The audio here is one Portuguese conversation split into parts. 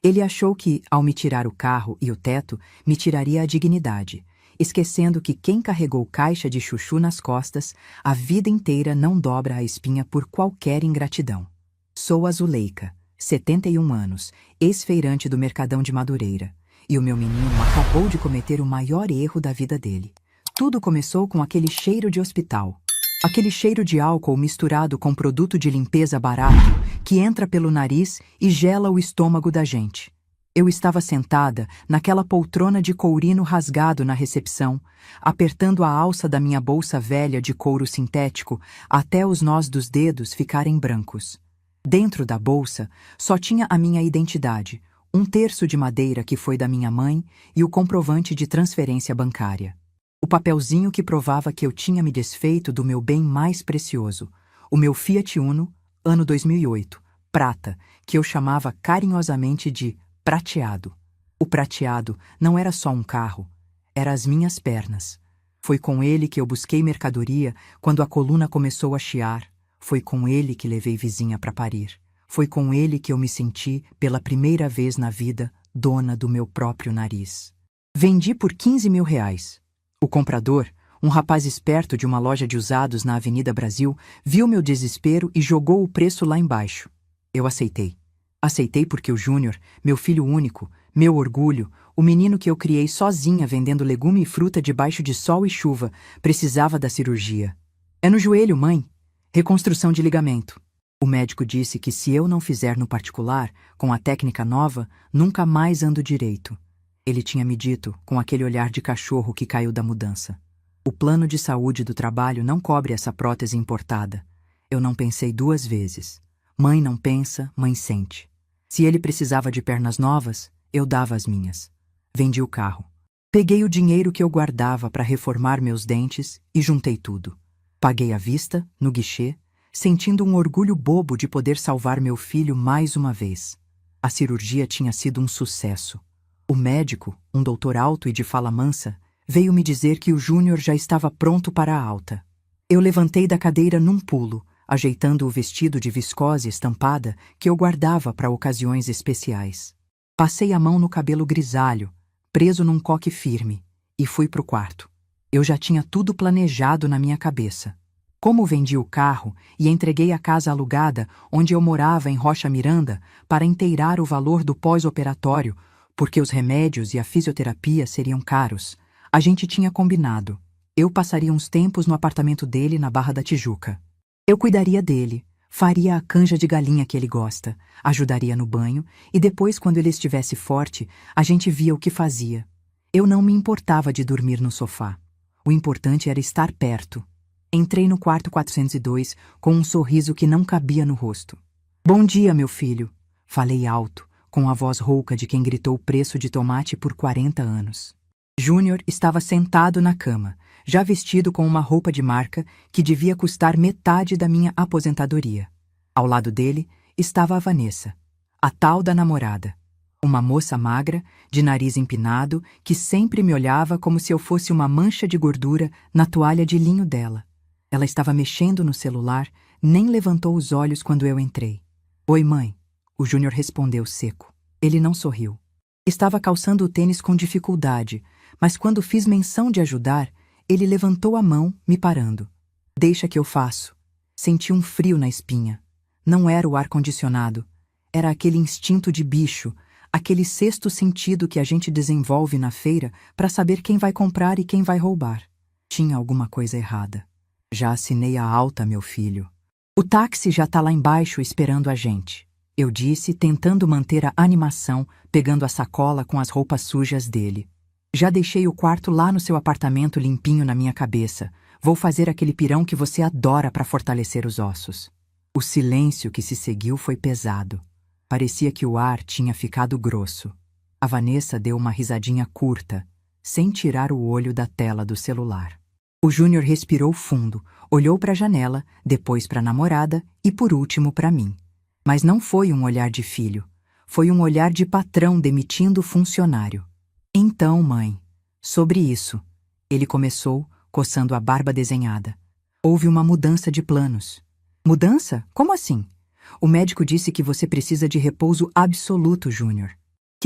Ele achou que, ao me tirar o carro e o teto, me tiraria a dignidade, esquecendo que quem carregou caixa de chuchu nas costas, a vida inteira não dobra a espinha por qualquer ingratidão. Sou a Zuleika, 71 anos, ex-feirante do Mercadão de Madureira, e o meu menino acabou de cometer o maior erro da vida dele. Tudo começou com aquele cheiro de hospital. Aquele cheiro de álcool misturado com produto de limpeza barato que entra pelo nariz e gela o estômago da gente. Eu estava sentada naquela poltrona de courino rasgado na recepção, apertando a alça da minha bolsa velha de couro sintético até os nós dos dedos ficarem brancos. Dentro da bolsa só tinha a minha identidade, um terço de madeira que foi da minha mãe e o comprovante de transferência bancária. O papelzinho que provava que eu tinha me desfeito do meu bem mais precioso, o meu Fiat Uno, ano 2008, prata, que eu chamava carinhosamente de prateado. O prateado não era só um carro, era as minhas pernas. Foi com ele que eu busquei mercadoria quando a coluna começou a chiar. Foi com ele que levei vizinha para parir. Foi com ele que eu me senti, pela primeira vez na vida, dona do meu próprio nariz. Vendi por R$ 15.000. O comprador, um rapaz esperto de uma loja de usados na Avenida Brasil, viu meu desespero e jogou o preço lá embaixo. Eu aceitei. Aceitei porque o Júnior, meu filho único, meu orgulho, o menino que eu criei sozinha vendendo legume e fruta debaixo de sol e chuva, precisava da cirurgia. É no joelho, mãe. Reconstrução de ligamento. O médico disse que se eu não fizer no particular, com a técnica nova, nunca mais ando direito. Ele tinha me dito, com aquele olhar de cachorro que caiu da mudança. O plano de saúde do trabalho não cobre essa prótese importada. Eu não pensei 2 vezes. Mãe não pensa, mãe sente. Se ele precisava de pernas novas, eu dava as minhas. Vendi o carro. Peguei o dinheiro que eu guardava para reformar meus dentes e juntei tudo. Paguei à vista, no guichê, sentindo um orgulho bobo de poder salvar meu filho mais uma vez. A cirurgia tinha sido um sucesso. O médico, um doutor alto e de fala mansa, veio me dizer que o Júnior já estava pronto para a alta. Eu levantei da cadeira num pulo, ajeitando o vestido de viscose estampada que eu guardava para ocasiões especiais. Passei a mão no cabelo grisalho, preso num coque firme, e fui pro quarto. Eu já tinha tudo planejado na minha cabeça. Como vendi o carro e entreguei a casa alugada onde eu morava em Rocha Miranda para inteirar o valor do pós-operatório, porque os remédios e a fisioterapia seriam caros, a gente tinha combinado. Eu passaria uns tempos no apartamento dele na Barra da Tijuca. Eu cuidaria dele, faria a canja de galinha que ele gosta, ajudaria no banho e depois, quando ele estivesse forte, a gente via o que fazia. Eu não me importava de dormir no sofá. O importante era estar perto. Entrei no quarto 402 com um sorriso que não cabia no rosto. Bom dia, meu filho, falei alto, com a voz rouca de quem gritou o preço de tomate por 40 anos. Júnior estava sentado na cama, já vestido com uma roupa de marca que devia custar metade da minha aposentadoria. Ao lado dele estava a Vanessa, a tal da namorada. Uma moça magra, de nariz empinado, que sempre me olhava como se eu fosse uma mancha de gordura na toalha de linho dela. Ela estava mexendo no celular, nem levantou os olhos quando eu entrei. Oi, mãe. O Júnior respondeu seco. Ele não sorriu. Estava calçando o tênis com dificuldade, mas quando fiz menção de ajudar, ele levantou a mão, me parando. Deixa que eu faço. Senti um frio na espinha. Não era o ar-condicionado. Era aquele instinto de bicho, aquele sexto sentido que a gente desenvolve na feira para saber quem vai comprar e quem vai roubar. Tinha alguma coisa errada. Já assinei a alta, meu filho. O táxi já tá lá embaixo esperando a gente. Eu disse, tentando manter a animação, pegando a sacola com as roupas sujas dele. Já deixei o quarto lá no seu apartamento limpinho na minha cabeça. Vou fazer aquele pirão que você adora para fortalecer os ossos. O silêncio que se seguiu foi pesado. Parecia que o ar tinha ficado grosso. A Vanessa deu uma risadinha curta, sem tirar o olho da tela do celular. O Júnior respirou fundo, olhou para a janela, depois para a namorada e por último para mim. Mas não foi um olhar de filho. Foi um olhar de patrão demitindo funcionário. Então, mãe, sobre isso, ele começou, coçando a barba desenhada. Houve uma mudança de planos. Mudança? Como assim? O médico disse que você precisa de repouso absoluto, Júnior.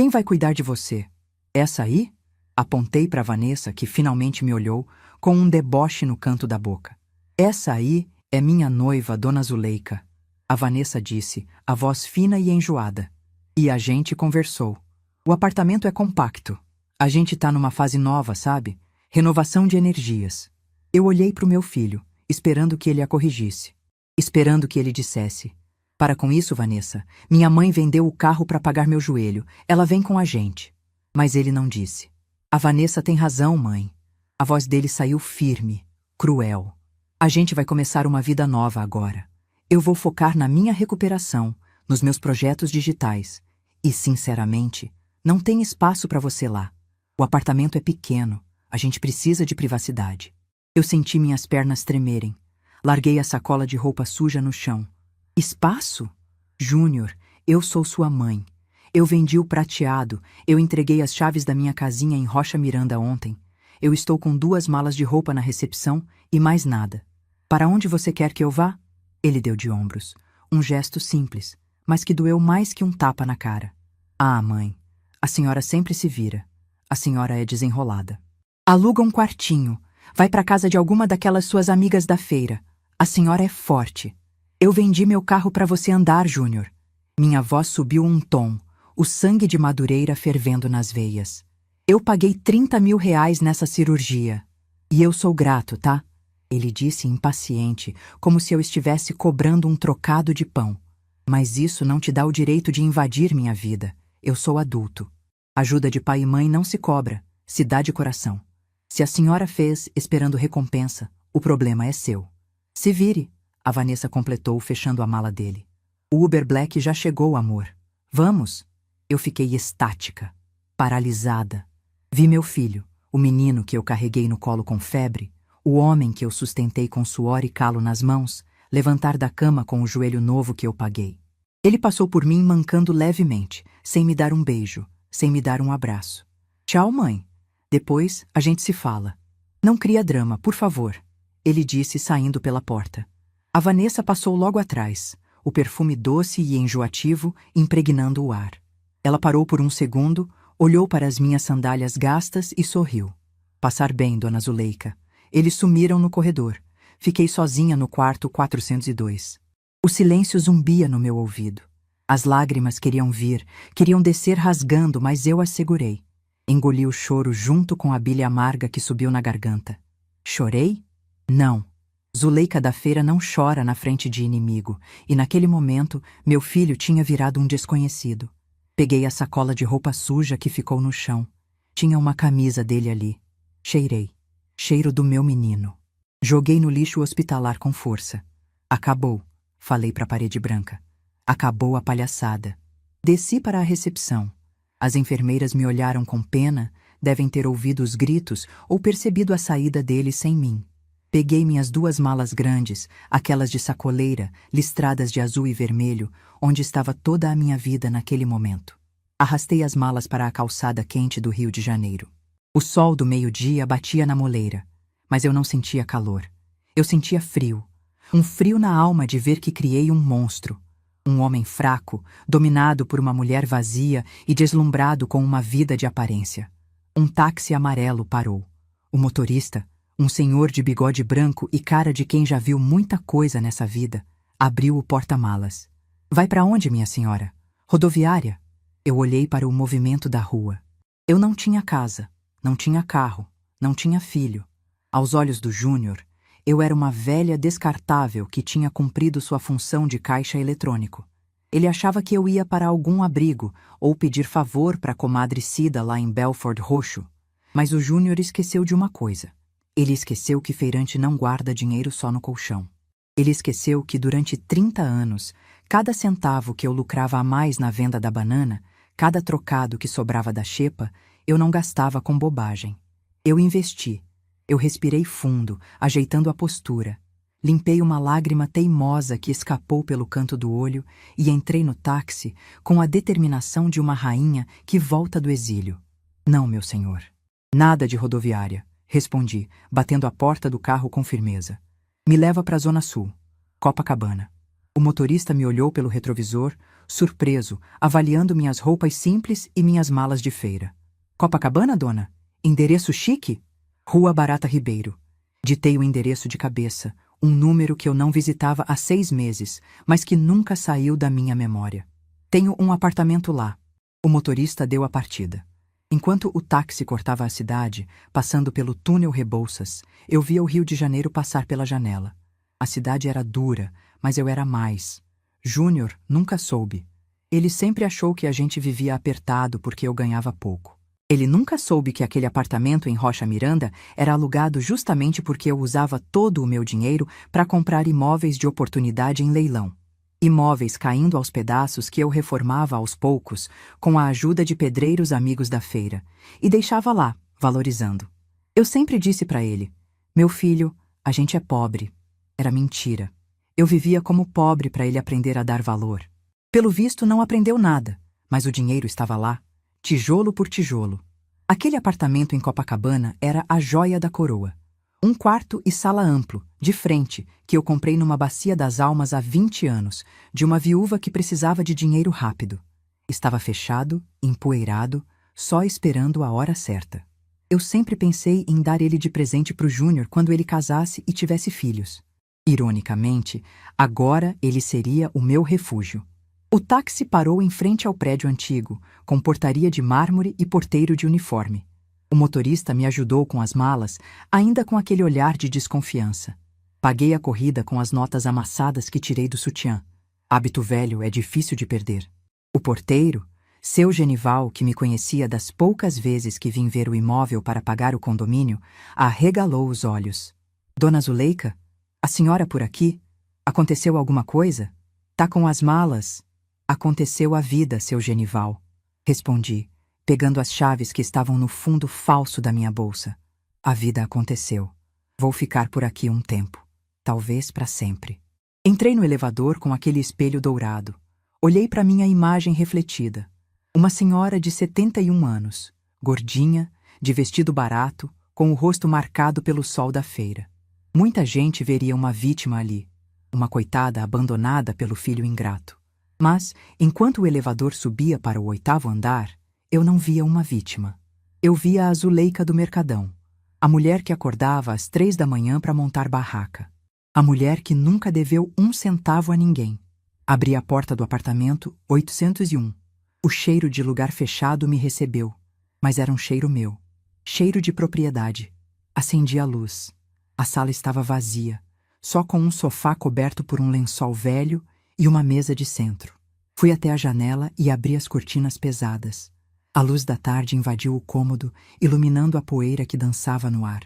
Quem vai cuidar de você? Essa aí? Apontei para Vanessa, que finalmente me olhou, com um deboche no canto da boca. Essa aí é minha noiva, Dona Zuleika. A Vanessa disse, a voz fina e enjoada. E a gente conversou. O apartamento é compacto. A gente tá numa fase nova, sabe? Renovação de energias. Eu olhei para o meu filho, esperando que ele a corrigisse. Esperando que ele dissesse: para com isso, Vanessa, minha mãe vendeu o carro para pagar meu joelho. Ela vem com a gente. Mas ele não disse. A Vanessa tem razão, mãe. A voz dele saiu firme, cruel. A gente vai começar uma vida nova agora. Eu vou focar na minha recuperação, nos meus projetos digitais. E, sinceramente, não tem espaço para você lá. O apartamento é pequeno. A gente precisa de privacidade. Eu senti minhas pernas tremerem. Larguei a sacola de roupa suja no chão. Espaço? Júnior, eu sou sua mãe. Eu vendi o prateado, eu entreguei as chaves da minha casinha em Rocha Miranda ontem. Eu estou com 2 malas de roupa na recepção e mais nada. Para onde você quer que eu vá? Ele deu de ombros. Um gesto simples, mas que doeu mais que um tapa na cara. Ah, mãe, a senhora sempre se vira. A senhora é desenrolada. Aluga um quartinho. Vai para casa de alguma daquelas suas amigas da feira. A senhora é forte. Eu vendi meu carro para você andar, Júnior. Minha voz subiu um tom, o sangue de Madureira fervendo nas veias. Eu paguei 30 mil reais nessa cirurgia. E eu sou grato, tá? Ele disse impaciente, como se eu estivesse cobrando um trocado de pão. Mas isso não te dá o direito de invadir minha vida. Eu sou adulto. Ajuda de pai e mãe não se cobra, se dá de coração. Se a senhora fez esperando recompensa, o problema é seu. Se vire, a Vanessa completou, fechando a mala dele. O Uber Black já chegou, amor. Vamos? Eu fiquei estática, paralisada. Vi meu filho, o menino que eu carreguei no colo com febre, o homem que eu sustentei com suor e calo nas mãos, levantar da cama com o joelho novo que eu paguei. Ele passou por mim mancando levemente, sem me dar um beijo, sem me dar um abraço. Tchau, mãe. Depois a gente se fala. Não cria drama, por favor, ele disse saindo pela porta. A Vanessa passou logo atrás, o perfume doce e enjoativo impregnando o ar. Ela parou por um segundo, olhou para as minhas sandálias gastas e sorriu. Passar bem, Dona Zuleika. Eles sumiram no corredor. Fiquei sozinha no quarto 402. O silêncio zumbia no meu ouvido. As lágrimas queriam vir, queriam descer rasgando, mas eu as segurei. Engoli o choro junto com a bilha amarga que subiu na garganta. Chorei? Não. Zuleika da feira não chora na frente de inimigo, e naquele momento meu filho tinha virado um desconhecido. Peguei a sacola de roupa suja que ficou no chão. Tinha uma camisa dele ali. Cheirei. Cheiro do meu menino. Joguei no lixo hospitalar com força. Acabou, falei para a parede branca. Acabou a palhaçada. Desci para a recepção. As enfermeiras me olharam com pena, devem ter ouvido os gritos ou percebido a saída dele sem mim. Peguei minhas 2 malas grandes, aquelas de sacoleira, listradas de azul e vermelho, onde estava toda a minha vida naquele momento. Arrastei as malas para a calçada quente do Rio de Janeiro. O sol do meio-dia batia na moleira, mas eu não sentia calor. Eu sentia frio. Um frio na alma de ver que criei um monstro. Um homem fraco, dominado por uma mulher vazia e deslumbrado com uma vida de aparência. Um táxi amarelo parou. O motorista, um senhor de bigode branco e cara de quem já viu muita coisa nessa vida, abriu o porta-malas. Vai para onde, minha senhora? Rodoviária? Eu olhei para o movimento da rua. Eu não tinha casa, não tinha carro, não tinha filho. Aos olhos do Júnior, eu era uma velha descartável que tinha cumprido sua função de caixa eletrônico. Ele achava que eu ia para algum abrigo ou pedir favor para a comadre Cida lá em Belford Roxo. Mas o Júnior esqueceu de uma coisa. Ele esqueceu que feirante não guarda dinheiro só no colchão. Ele esqueceu que durante 30 anos, cada centavo que eu lucrava a mais na venda da banana, cada trocado que sobrava da xepa, eu não gastava com bobagem. Eu investi. Eu respirei fundo, ajeitando a postura. Limpei uma lágrima teimosa que escapou pelo canto do olho e entrei no táxi com a determinação de uma rainha que volta do exílio. Não, meu senhor. Nada de rodoviária, respondi, batendo a porta do carro com firmeza. Me leva para a Zona Sul, Copacabana. O motorista me olhou pelo retrovisor, surpreso, avaliando minhas roupas simples e minhas malas de feira. Copacabana, dona? Endereço chique? Rua Barata Ribeiro. Ditei o endereço de cabeça, um número que eu não visitava há 6 meses, mas que nunca saiu da minha memória. Tenho um apartamento lá. O motorista deu a partida. Enquanto o táxi cortava a cidade, passando pelo túnel Rebouças, eu via o Rio de Janeiro passar pela janela. A cidade era dura, mas eu era mais. Júnior nunca soube. Ele sempre achou que a gente vivia apertado porque eu ganhava pouco. Ele nunca soube que aquele apartamento em Rocha Miranda era alugado justamente porque eu usava todo o meu dinheiro para comprar imóveis de oportunidade em leilão. Imóveis caindo aos pedaços que eu reformava aos poucos, com a ajuda de pedreiros amigos da feira, e deixava lá, valorizando. Eu sempre disse para ele: meu filho, a gente é pobre. Era mentira. Eu vivia como pobre para ele aprender a dar valor. Pelo visto, não aprendeu nada, mas o dinheiro estava lá, tijolo por tijolo. Aquele apartamento em Copacabana era a joia da coroa. Um quarto e sala amplo, de frente, que eu comprei numa bacia das almas há 20 anos, de uma viúva que precisava de dinheiro rápido. Estava fechado, empoeirado, só esperando a hora certa. Eu sempre pensei em dar ele de presente para o Júnior quando ele casasse e tivesse filhos. Ironicamente, agora ele seria o meu refúgio. O táxi parou em frente ao prédio antigo, com portaria de mármore e porteiro de uniforme. O motorista me ajudou com as malas, ainda com aquele olhar de desconfiança. Paguei a corrida com as notas amassadas que tirei do sutiã. Hábito velho é difícil de perder. O porteiro, seu Genival, que me conhecia das poucas vezes que vim ver o imóvel para pagar o condomínio, arregalou os olhos. Dona Zuleika, a senhora por aqui? Aconteceu alguma coisa? Tá com as malas? Aconteceu a vida, seu Genival. Respondi, pegando as chaves que estavam no fundo falso da minha bolsa. A vida aconteceu. Vou ficar por aqui um tempo. Talvez para sempre. Entrei no elevador com aquele espelho dourado. Olhei para minha imagem refletida. Uma senhora de 71 anos, gordinha, de vestido barato, com o rosto marcado pelo sol da feira. Muita gente veria uma vítima ali, uma coitada abandonada pelo filho ingrato. Mas, enquanto o elevador subia para o 8º andar, eu não via uma vítima. Eu via a Zuleika do Mercadão, a mulher que acordava às 3 da manhã para montar barraca. A mulher que nunca deveu 1 centavo a ninguém. Abri a porta do apartamento 801. O cheiro de lugar fechado me recebeu, mas era um cheiro meu. Cheiro de propriedade. Acendi a luz. A sala estava vazia, só com um sofá coberto por um lençol velho e uma mesa de centro. Fui até a janela e abri as cortinas pesadas. A luz da tarde invadiu o cômodo, iluminando a poeira que dançava no ar.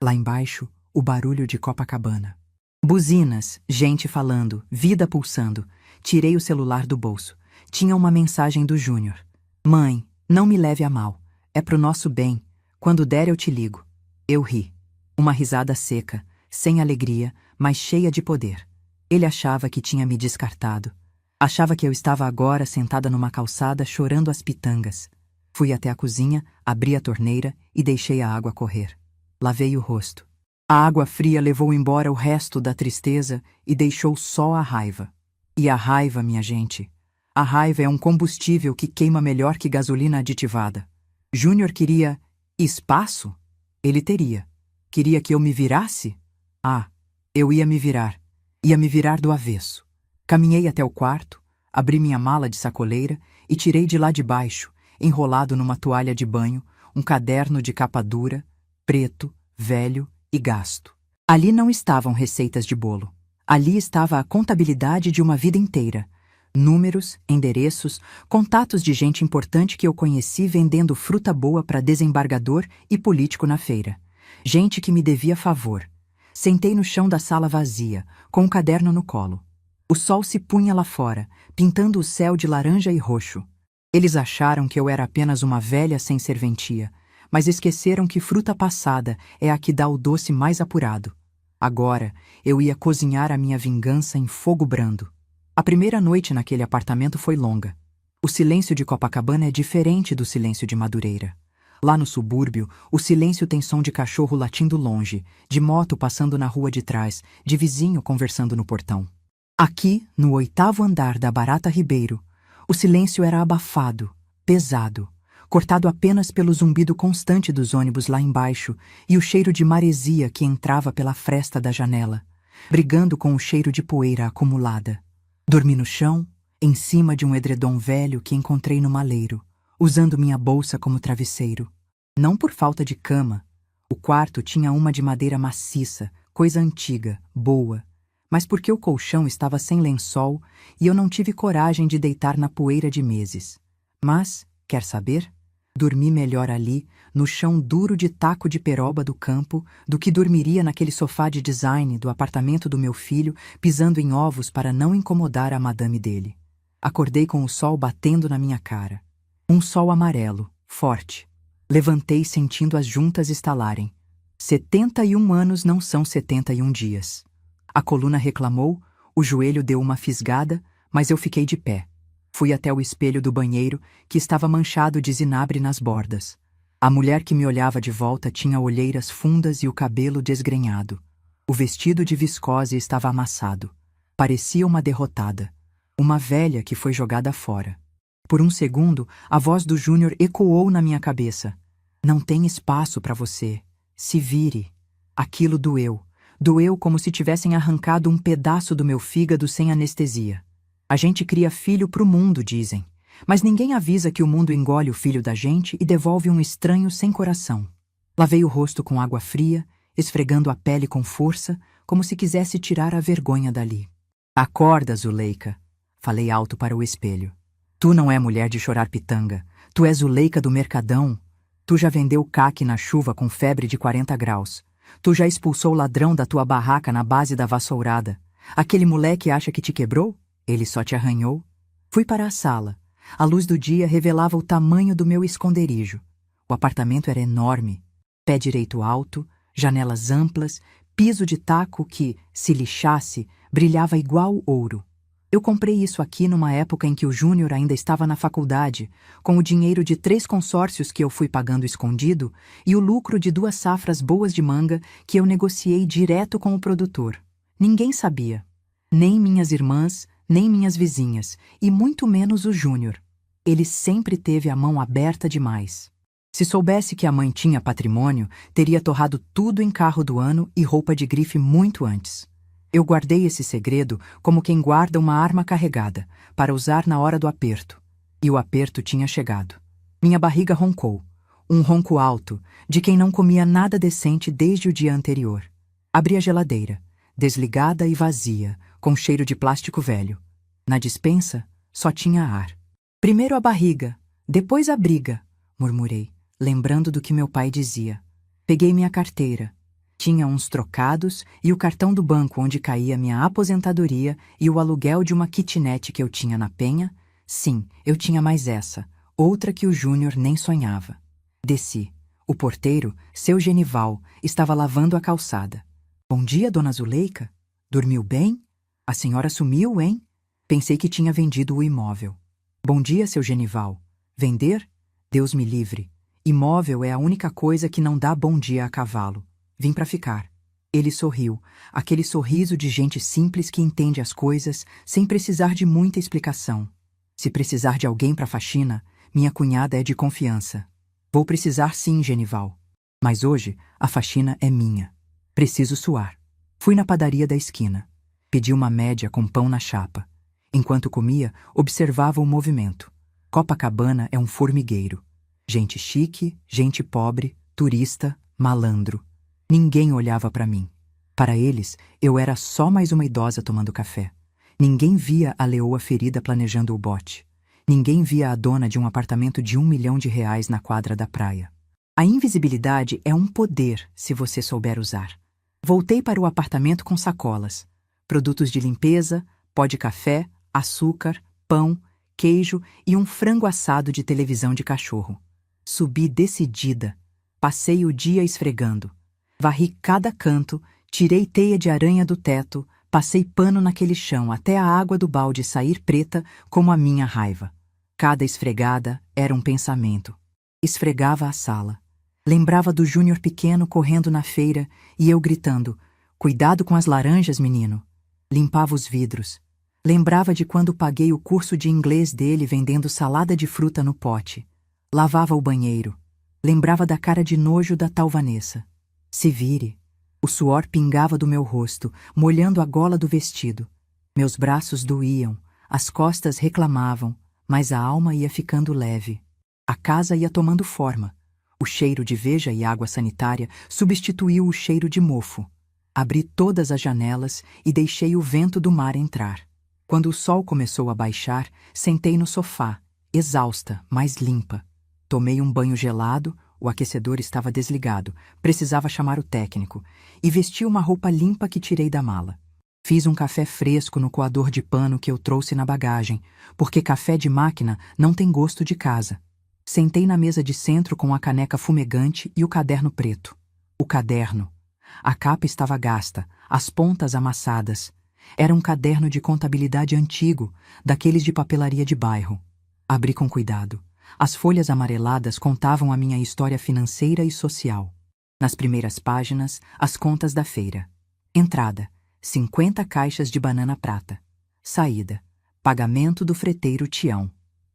Lá embaixo, o barulho de Copacabana. Buzinas, gente falando, vida pulsando. Tirei o celular do bolso. Tinha uma mensagem do Júnior. Mãe, não me leve a mal. É pro nosso bem. Quando der eu te ligo. Eu ri. Uma risada seca, sem alegria, mas cheia de poder. Ele achava que tinha me descartado. Achava que eu estava agora sentada numa calçada chorando as pitangas. Fui até a cozinha, abri a torneira e deixei a água correr. Lavei o rosto. A água fria levou embora o resto da tristeza e deixou só a raiva. E a raiva, minha gente, a raiva é um combustível que queima melhor que gasolina aditivada. Júnior queria espaço? Ele teria. Queria que eu me virasse? Ah, eu ia me virar. Ia me virar do avesso. Caminhei até o quarto, abri minha mala de sacoleira e tirei de lá de baixo, enrolado numa toalha de banho, um caderno de capa dura, preto, velho e gasto. Ali não estavam receitas de bolo. Ali estava a contabilidade de uma vida inteira. Números, endereços, contatos de gente importante que eu conheci vendendo fruta boa para desembargador e político na feira. Gente que me devia favor. Sentei no chão da sala vazia, com um caderno no colo. O sol se punha lá fora, pintando o céu de laranja e roxo. Eles acharam que eu era apenas uma velha sem serventia, mas esqueceram que fruta passada é a que dá o doce mais apurado. Agora, eu ia cozinhar a minha vingança em fogo brando. A primeira noite naquele apartamento foi longa. O silêncio de Copacabana é diferente do silêncio de Madureira. Lá no subúrbio, o silêncio tem som de cachorro latindo longe, de moto passando na rua de trás, de vizinho conversando no portão. Aqui, no 8º andar da Barata Ribeiro, O silêncio era abafado, pesado, cortado apenas pelo zumbido constante dos ônibus lá embaixo e o cheiro de maresia que entrava pela fresta da janela, brigando com o cheiro de poeira acumulada. Dormi no chão, em cima de um edredom velho que encontrei no maleiro, usando minha bolsa como travesseiro. Não por falta de cama. O quarto tinha uma de madeira maciça, coisa antiga, boa, mas porque o colchão estava sem lençol e eu não tive coragem de deitar na poeira de meses. Mas, quer saber? Dormi melhor ali, no chão duro de taco de peroba do campo, do que dormiria naquele sofá de design do apartamento do meu filho, pisando em ovos para não incomodar a madame dele. Acordei com o sol batendo na minha cara. Um sol amarelo, forte. Levantei sentindo as juntas estalarem. 71 anos não são 71 dias. A coluna reclamou, o joelho deu uma fisgada, mas eu fiquei de pé. Fui até o espelho do banheiro, que estava manchado de zinabre nas bordas. A mulher que me olhava de volta tinha olheiras fundas e o cabelo desgrenhado. O vestido de viscose estava amassado. Parecia uma derrotada. Uma velha que foi jogada fora. Por um segundo, a voz do Júnior ecoou na minha cabeça. Não tem espaço para você. Se vire. Aquilo doeu. Doeu como se tivessem arrancado um pedaço do meu fígado sem anestesia. A gente cria filho pro mundo, dizem. Mas ninguém avisa que o mundo engole o filho da gente e devolve um estranho sem coração. Lavei o rosto com água fria, esfregando a pele com força, como se quisesse tirar a vergonha dali. Acorda, Zuleika. Falei alto para o espelho. Tu não é mulher de chorar pitanga. Tu és Zuleika do Mercadão. Tu já vendeu caque na chuva com febre de 40 graus. Tu já expulsou o ladrão da tua barraca na base da vassourada. Aquele moleque acha que te quebrou? Ele só te arranhou. Fui para a sala. A luz do dia revelava o tamanho do meu esconderijo. O apartamento era enorme. Pé direito alto, janelas amplas, piso de taco que, se lixasse, brilhava igual ouro. Eu comprei isso aqui numa época em que o Júnior ainda estava na faculdade, com o dinheiro de 3 consórcios que eu fui pagando escondido e o lucro de 2 safras boas de manga que eu negociei direto com o produtor. Ninguém sabia. Nem minhas irmãs, nem minhas vizinhas, e muito menos o Júnior. Ele sempre teve a mão aberta demais. Se soubesse que a mãe tinha patrimônio, teria torrado tudo em carro do ano e roupa de grife muito antes. Eu guardei esse segredo como quem guarda uma arma carregada, para usar na hora do aperto. E o aperto tinha chegado. Minha barriga roncou. Um ronco alto, de quem não comia nada decente desde o dia anterior. Abri a geladeira, desligada e vazia, com cheiro de plástico velho. Na despensa, só tinha ar. Primeiro a barriga, depois a briga, murmurei, lembrando do que meu pai dizia. Peguei minha carteira. Tinha uns trocados e o cartão do banco onde caía minha aposentadoria e o aluguel de uma kitnet que eu tinha na Penha. Sim, eu tinha mais essa, outra que o Júnior nem sonhava. Desci. O porteiro, seu Genival, estava lavando a calçada. Bom dia, dona Zuleika. Dormiu bem? A senhora sumiu, hein? Pensei que tinha vendido o imóvel. Bom dia, seu Genival. Vender? Deus me livre. Imóvel é a única coisa que não dá bom dia a cavalo. Vim para ficar. Ele sorriu, aquele sorriso de gente simples que entende as coisas sem precisar de muita explicação. Se precisar de alguém para faxina, minha cunhada é de confiança. Vou precisar sim, Genival. Mas hoje a faxina é minha. Preciso suar. Fui na padaria da esquina. Pedi uma média com pão na chapa. Enquanto comia, observava o movimento. Copacabana é um formigueiro. Gente chique, gente pobre, turista, malandro. Ninguém olhava para mim. Para eles, eu era só mais uma idosa tomando café. Ninguém via a leoa ferida planejando o bote. Ninguém via a dona de um apartamento de R$1 milhão na quadra da praia. A invisibilidade é um poder se você souber usar. Voltei para o apartamento com sacolas. Produtos de limpeza, pó de café, açúcar, pão, queijo e um frango assado de televisão de cachorro. Subi decidida. Passei o dia esfregando. Varri cada canto, tirei teia de aranha do teto, passei pano naquele chão até a água do balde sair preta como a minha raiva. Cada esfregada era um pensamento. Esfregava a sala. Lembrava do Júnior pequeno correndo na feira e eu gritando, "Cuidado com as laranjas, menino!" Limpava os vidros. Lembrava de quando paguei o curso de inglês dele vendendo salada de fruta no pote. Lavava o banheiro. Lembrava da cara de nojo da tal Vanessa. Se vire. O suor pingava do meu rosto, molhando a gola do vestido. Meus braços doíam, as costas reclamavam, mas a alma ia ficando leve. A casa ia tomando forma. O cheiro de veja e água sanitária substituiu o cheiro de mofo. Abri todas as janelas e deixei o vento do mar entrar. Quando o sol começou a baixar, sentei no sofá, exausta, mas limpa. Tomei um banho gelado, o aquecedor estava desligado, precisava chamar o técnico, e vesti uma roupa limpa que tirei da mala. Fiz um café fresco no coador de pano que eu trouxe na bagagem, porque café de máquina não tem gosto de casa. Sentei na mesa de centro com a caneca fumegante e o caderno preto. O caderno. A capa estava gasta, as pontas amassadas. Era um caderno de contabilidade antigo, daqueles de papelaria de bairro. Abri com cuidado. As folhas amareladas contavam a minha história financeira e social. Nas primeiras páginas, as contas da feira. Entrada: 50 caixas de banana prata. Saída: pagamento do freteiro Tião.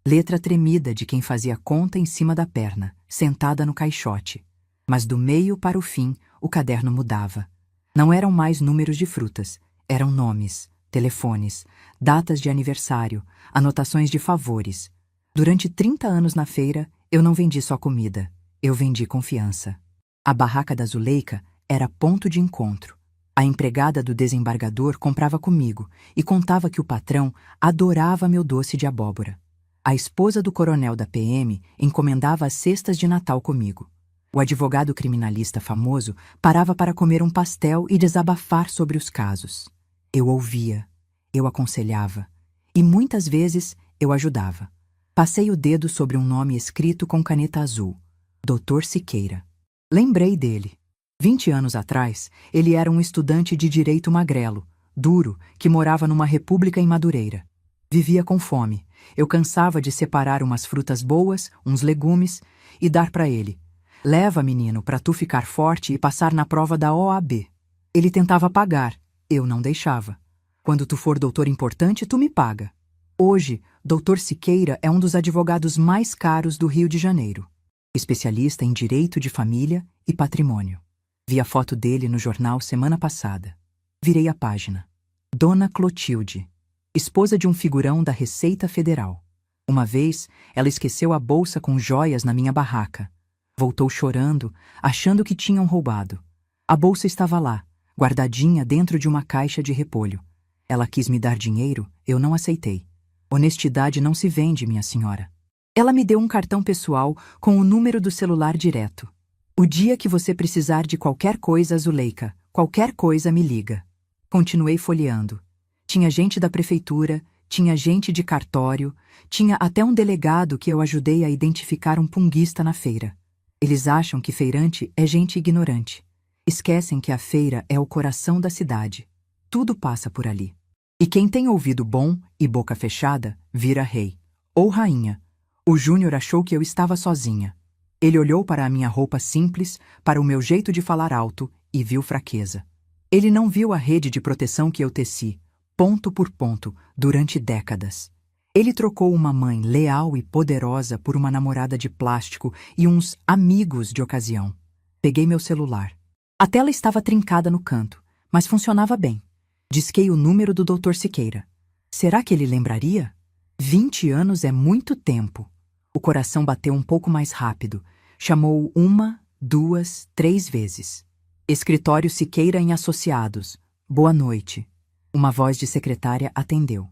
Letra tremida de quem fazia conta em cima da perna, sentada no caixote. Mas do meio para o fim, o caderno mudava. Não eram mais números de frutas, eram nomes, telefones, datas de aniversário, anotações de favores. Durante 30 anos na feira, eu não vendi só comida, eu vendi confiança. A barraca da Zuleika era ponto de encontro. A empregada do desembargador comprava comigo e contava que o patrão adorava meu doce de abóbora. A esposa do coronel da PM encomendava as cestas de Natal comigo. O advogado criminalista famoso parava para comer um pastel e desabafar sobre os casos. Eu ouvia, eu aconselhava e muitas vezes eu ajudava. Passei o dedo sobre um nome escrito com caneta azul: Dr. Siqueira. Lembrei dele. 20 anos atrás, ele era um estudante de direito magrelo, duro, que morava numa república em Madureira. Vivia com fome. Eu cansava de separar umas frutas boas, uns legumes, e dar para ele. Leva, menino, para tu ficar forte e passar na prova da OAB. Ele tentava pagar, eu não deixava. Quando tu for doutor importante, tu me paga. Hoje, Dr. Siqueira é um dos advogados mais caros do Rio de Janeiro. Especialista em direito de família e patrimônio. Vi a foto dele no jornal semana passada. Virei a página. Dona Clotilde, esposa de um figurão da Receita Federal. Uma vez, ela esqueceu a bolsa com joias na minha barraca. Voltou chorando, achando que tinham roubado. A bolsa estava lá, guardadinha dentro de uma caixa de repolho. Ela quis me dar dinheiro, eu não aceitei. Honestidade não se vende, minha senhora. Ela me deu um cartão pessoal com o número do celular direto. O dia que você precisar de qualquer coisa, Zuleika, qualquer coisa me liga. Continuei folheando. Tinha gente da prefeitura, tinha gente de cartório, tinha até um delegado que eu ajudei a identificar um punguista na feira. Eles acham que feirante é gente ignorante. Esquecem que a feira é o coração da cidade. Tudo passa por ali. E quem tem ouvido bom e boca fechada, vira rei. Ou rainha. O Júnior achou que eu estava sozinha. Ele olhou para a minha roupa simples, para o meu jeito de falar alto, e viu fraqueza. Ele não viu a rede de proteção que eu teci, ponto por ponto, durante décadas. Ele trocou uma mãe leal e poderosa por uma namorada de plástico e uns amigos de ocasião. Peguei meu celular. A tela estava trincada no canto, mas funcionava bem. Disquei o número do Dr. Siqueira. Será que ele lembraria? 20 anos é muito tempo. O coração bateu um pouco mais rápido. Chamou 1, 2, 3 vezes. Escritório Siqueira em Associados. Boa noite. Uma voz de secretária atendeu.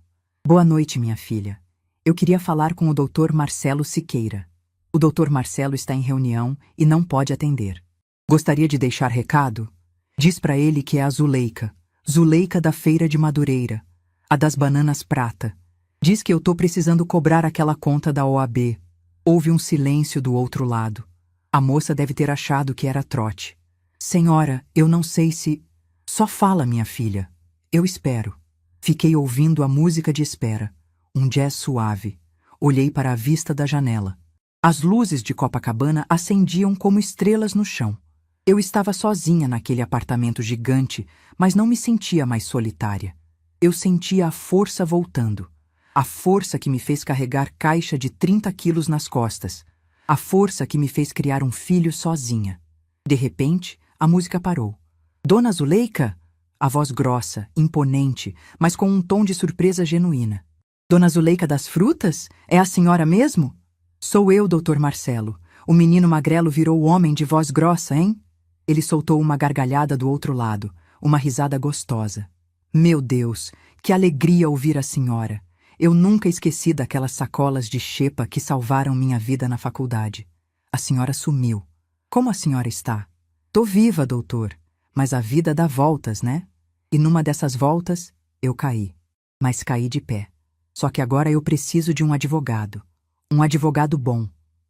Boa noite, minha filha. Eu queria falar com o Dr. Marcelo Siqueira. O Dr. Marcelo está em reunião e não pode atender. Gostaria de deixar recado? Diz para ele que é a Zuleika. Zuleika da Feira de Madureira. A das bananas prata. Diz que eu tô precisando cobrar aquela conta da OAB. Houve um silêncio do outro lado. A moça deve ter achado que era trote. Senhora, eu não sei se... Só fala, minha filha. Eu espero. Fiquei ouvindo a música de espera. Um jazz suave. Olhei para a vista da janela. As luzes de Copacabana acendiam como estrelas no chão. Eu estava sozinha naquele apartamento gigante, mas não me sentia mais solitária. Eu sentia a força voltando. A força que me fez carregar caixa de 30 quilos nas costas. A força que me fez criar um filho sozinha. De repente, a música parou. Dona Zuleika? A voz grossa, imponente, mas com um tom de surpresa genuína. Dona Zuleika das Frutas? É a senhora mesmo? Sou eu, doutor Marcelo. O menino magrelo virou homem de voz grossa, hein? Ele soltou uma gargalhada do outro lado, uma risada gostosa. Meu Deus, que alegria ouvir a senhora! Eu nunca esqueci daquelas sacolas de xepa que salvaram minha vida na faculdade. A senhora sumiu. Como a senhora está? Tô viva, doutor, mas a vida dá voltas, né? E numa dessas voltas, eu caí. Mas caí de pé. Só que agora eu preciso de um advogado. Um advogado bom.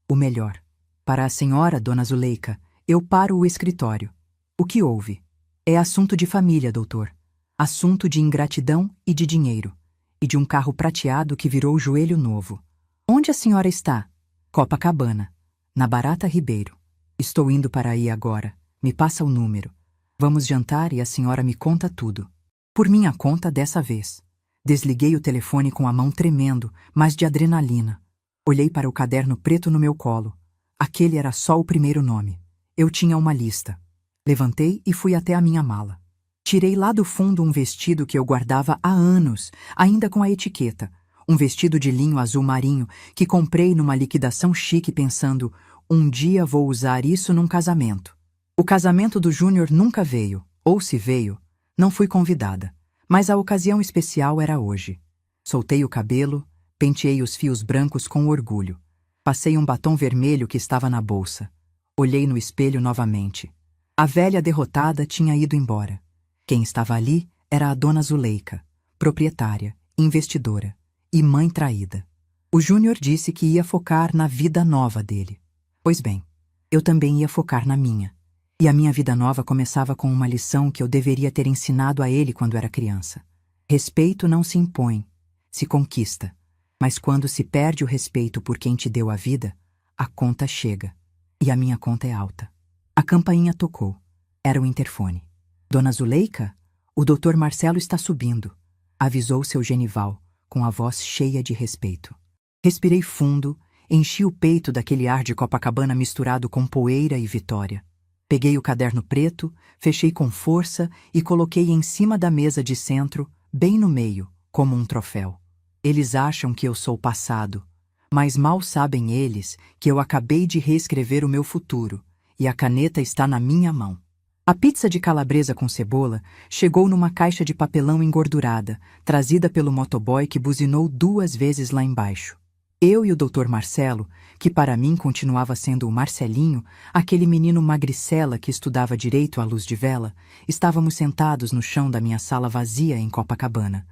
O melhor. Para a senhora, dona Zuleika, eu paro o escritório. O que houve? É assunto de família, doutor. Assunto de ingratidão e de dinheiro. E de um carro prateado que virou joelho novo. Onde a senhora está? Copacabana. Na Barata Ribeiro. Estou indo para aí agora. Me passa o número. Vamos jantar e a senhora me conta tudo. Por minha conta dessa vez. Desliguei o telefone com a mão tremendo, mas de adrenalina. Olhei para o caderno preto no meu colo. Aquele era só o primeiro nome. Eu tinha uma lista. Levantei e fui até a minha mala. Tirei lá do fundo um vestido que eu guardava há anos, ainda com a etiqueta. Um vestido de linho azul marinho que comprei numa liquidação chique pensando, um dia vou usar isso num casamento. O casamento do Júnior nunca veio, ou se veio, não fui convidada. Mas a ocasião especial era hoje. Soltei o cabelo, penteei os fios brancos com orgulho. Passei um batom vermelho que estava na bolsa. Olhei no espelho novamente. A velha derrotada tinha ido embora. Quem estava ali era a dona Zuleika, proprietária, investidora e mãe traída. O Júnior disse que ia focar na vida nova dele. Pois bem, eu também ia focar na minha. E a minha vida nova começava com uma lição que eu deveria ter ensinado a ele quando era criança. Respeito não se impõe, se conquista. Mas quando se perde o respeito por quem te deu a vida, a conta chega. E a minha conta é alta. A campainha tocou. Era o interfone. Dona Zuleika, o doutor Marcelo está subindo, avisou seu genival, com a voz cheia de respeito. Respirei fundo, enchi o peito daquele ar de Copacabana misturado com poeira e vitória. Peguei o caderno preto, fechei com força e coloquei em cima da mesa de centro, bem no meio, como um troféu. Eles acham que eu sou passado, mas mal sabem eles que eu acabei de reescrever o meu futuro, e a caneta está na minha mão. A pizza de calabresa com cebola chegou numa caixa de papelão engordurada, trazida pelo motoboy que buzinou 2 vezes lá embaixo. Eu e o doutor Marcelo, que para mim continuava sendo o Marcelinho, aquele menino magricela que estudava direito à luz de vela, estávamos sentados no chão da minha sala vazia em Copacabana.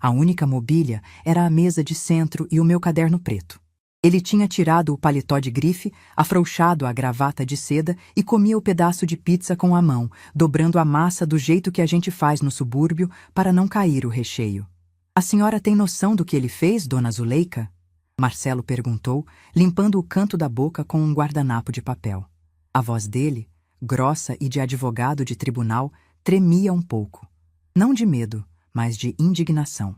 A única mobília era a mesa de centro e o meu caderno preto. Ele tinha tirado o paletó de grife, afrouxado a gravata de seda e comia o pedaço de pizza com a mão, dobrando a massa do jeito que a gente faz no subúrbio para não cair o recheio. A senhora tem noção do que ele fez, dona Zuleika? Marcelo perguntou, limpando o canto da boca com um guardanapo de papel. A voz dele, grossa e de advogado de tribunal, tremia um pouco. Não de medo, mas de indignação.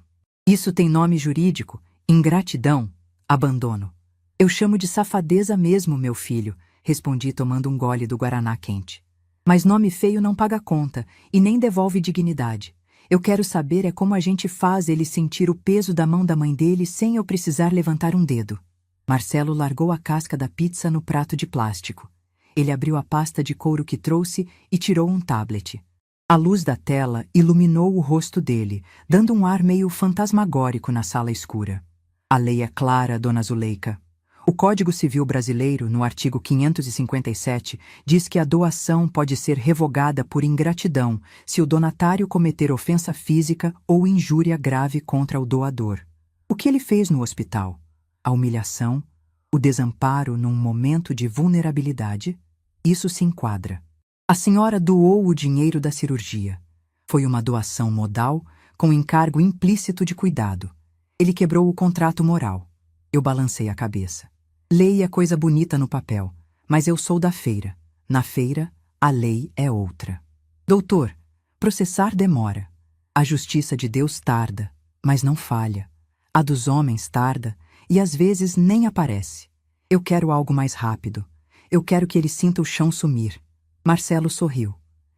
Isso tem nome jurídico, ingratidão, abandono. Eu chamo de safadeza mesmo, meu filho, respondi tomando um gole do guaraná quente. Mas nome feio não paga conta e nem devolve dignidade. Eu quero saber é como a gente faz ele sentir o peso da mão da mãe dele sem eu precisar levantar um dedo. Marcelo largou a casca da pizza no prato de plástico. Ele abriu a pasta de couro que trouxe e tirou um tablet. A luz da tela iluminou o rosto dele, dando um ar meio fantasmagórico na sala escura. A lei é clara, dona Zuleika. O Código Civil Brasileiro, no artigo 557, diz que a doação pode ser revogada por ingratidão se o donatário cometer ofensa física ou injúria grave contra o doador. O que ele fez no hospital? A humilhação? O desamparo num momento de vulnerabilidade? Isso se enquadra. A senhora doou o dinheiro da cirurgia. Foi uma doação modal, com encargo implícito de cuidado. Ele quebrou o contrato moral. Eu balancei a cabeça. Lei é coisa bonita no papel, mas eu sou da feira. Na feira, a lei é outra. Doutor, processar demora. A justiça de Deus tarda, mas não falha. A dos homens tarda e às vezes nem aparece. Eu quero algo mais rápido. Eu quero que ele sinta o chão sumir. Marcelo sorriu.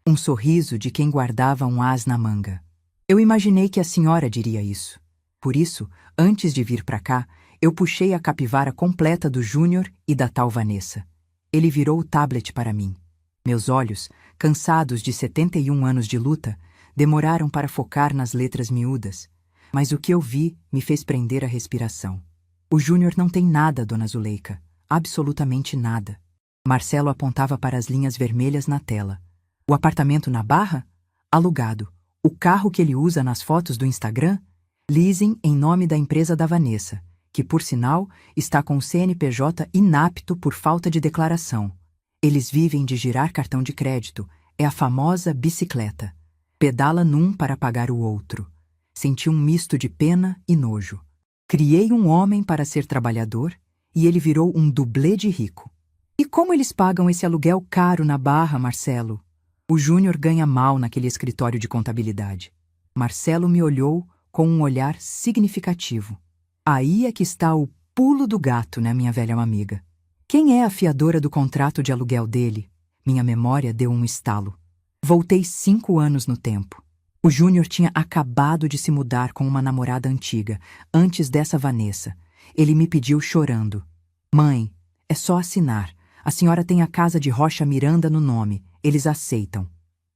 Um sorriso de quem guardava um as na manga. Eu imaginei que a senhora diria isso. Por isso, antes de vir para cá, eu puxei a capivara completa do Júnior e da tal Vanessa. Ele virou o tablet para mim. Meus olhos, cansados de 71 anos de luta, demoraram para focar nas letras miúdas, mas o que eu vi me fez prender a respiração. O Júnior não tem nada, dona Zuleika. Absolutamente nada. Marcelo apontava para as linhas vermelhas na tela. O apartamento na Barra? Alugado. O carro que ele usa nas fotos do Instagram? Leasing em nome da empresa da Vanessa, que, por sinal, está com o CNPJ inapto por falta de declaração. Eles vivem de girar cartão de crédito. É a famosa bicicleta. Pedala num para pagar o outro. Senti um misto de pena e nojo. Criei um homem para ser trabalhador e ele virou um dublê de rico. E como eles pagam esse aluguel caro na Barra, Marcelo? O Júnior ganha mal naquele escritório de contabilidade. Marcelo me olhou com um olhar significativo. Aí é que está o pulo do gato, né, minha velha amiga? Quem é a fiadora do contrato de aluguel dele? Minha memória deu um estalo. Voltei 5 anos no tempo. O Júnior tinha acabado de se mudar com uma namorada antiga, antes dessa Vanessa. Ele me pediu chorando. Mãe, é só assinar. A senhora tem a casa de Rocha Miranda no nome. Eles aceitam.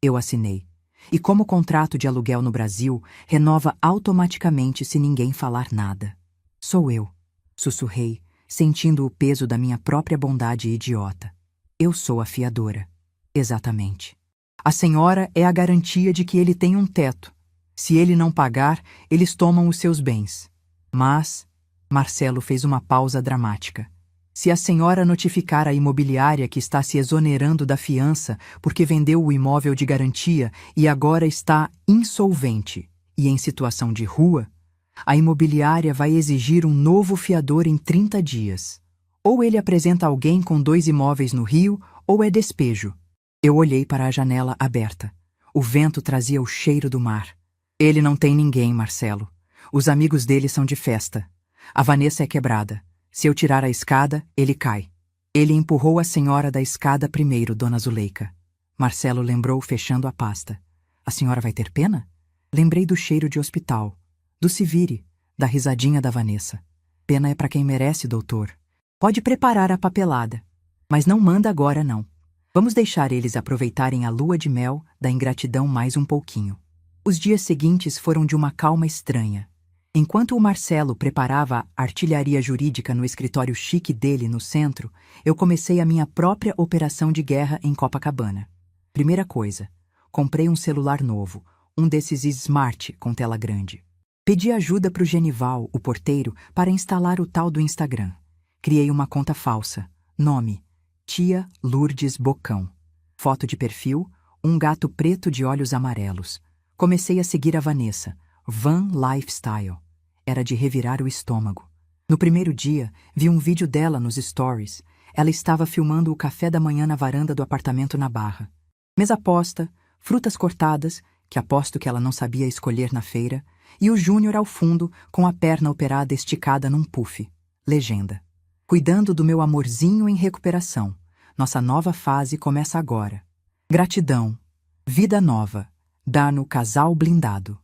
Eu assinei. E como o contrato de aluguel no Brasil renova automaticamente se ninguém falar nada. Sou eu, sussurrei, sentindo o peso da minha própria bondade idiota. Eu sou a fiadora. Exatamente. A senhora é a garantia de que ele tem um teto. Se ele não pagar, eles tomam os seus bens. Mas, Marcelo fez uma pausa dramática. Se a senhora notificar a imobiliária que está se exonerando da fiança porque vendeu o imóvel de garantia e agora está insolvente e em situação de rua, a imobiliária vai exigir um novo fiador em 30 dias. Ou ele apresenta alguém com 2 imóveis no Rio, ou é despejo. Eu olhei para a janela aberta. O vento trazia o cheiro do mar. Ele não tem ninguém, Marcelo. Os amigos dele são de festa. A Vanessa é quebrada. Se eu tirar a escada, ele cai. Ele empurrou a senhora da escada primeiro, dona Zuleika. Marcelo lembrou, fechando a pasta. A senhora vai ter pena? Lembrei do cheiro de hospital, do se vire, da risadinha da Vanessa. Pena é para quem merece, doutor. Pode preparar a papelada. Mas não manda agora, não. Vamos deixar eles aproveitarem a lua de mel da ingratidão mais um pouquinho. Os dias seguintes foram de uma calma estranha. Enquanto o Marcelo preparava a artilharia jurídica no escritório chique dele no centro, eu comecei a minha própria operação de guerra em Copacabana. Primeira coisa, comprei um celular novo, um desses Smart com tela grande. Pedi ajuda para o Genival, o porteiro, para instalar o tal do Instagram. Criei uma conta falsa. Nome: Tia Lourdes Bocão. Foto de perfil: um gato preto de olhos amarelos. Comecei a seguir a Vanessa. Van Lifestyle. Era de revirar o estômago. No primeiro dia, vi um vídeo dela nos stories. Ela estava filmando o café da manhã na varanda do apartamento na Barra. Mesa posta, frutas cortadas, que aposto que ela não sabia escolher na feira, e o Júnior ao fundo, com a perna operada esticada num puff. Legenda: cuidando do meu amorzinho em recuperação. Nossa nova fase começa agora. Gratidão. Vida nova. Dá no casal blindado.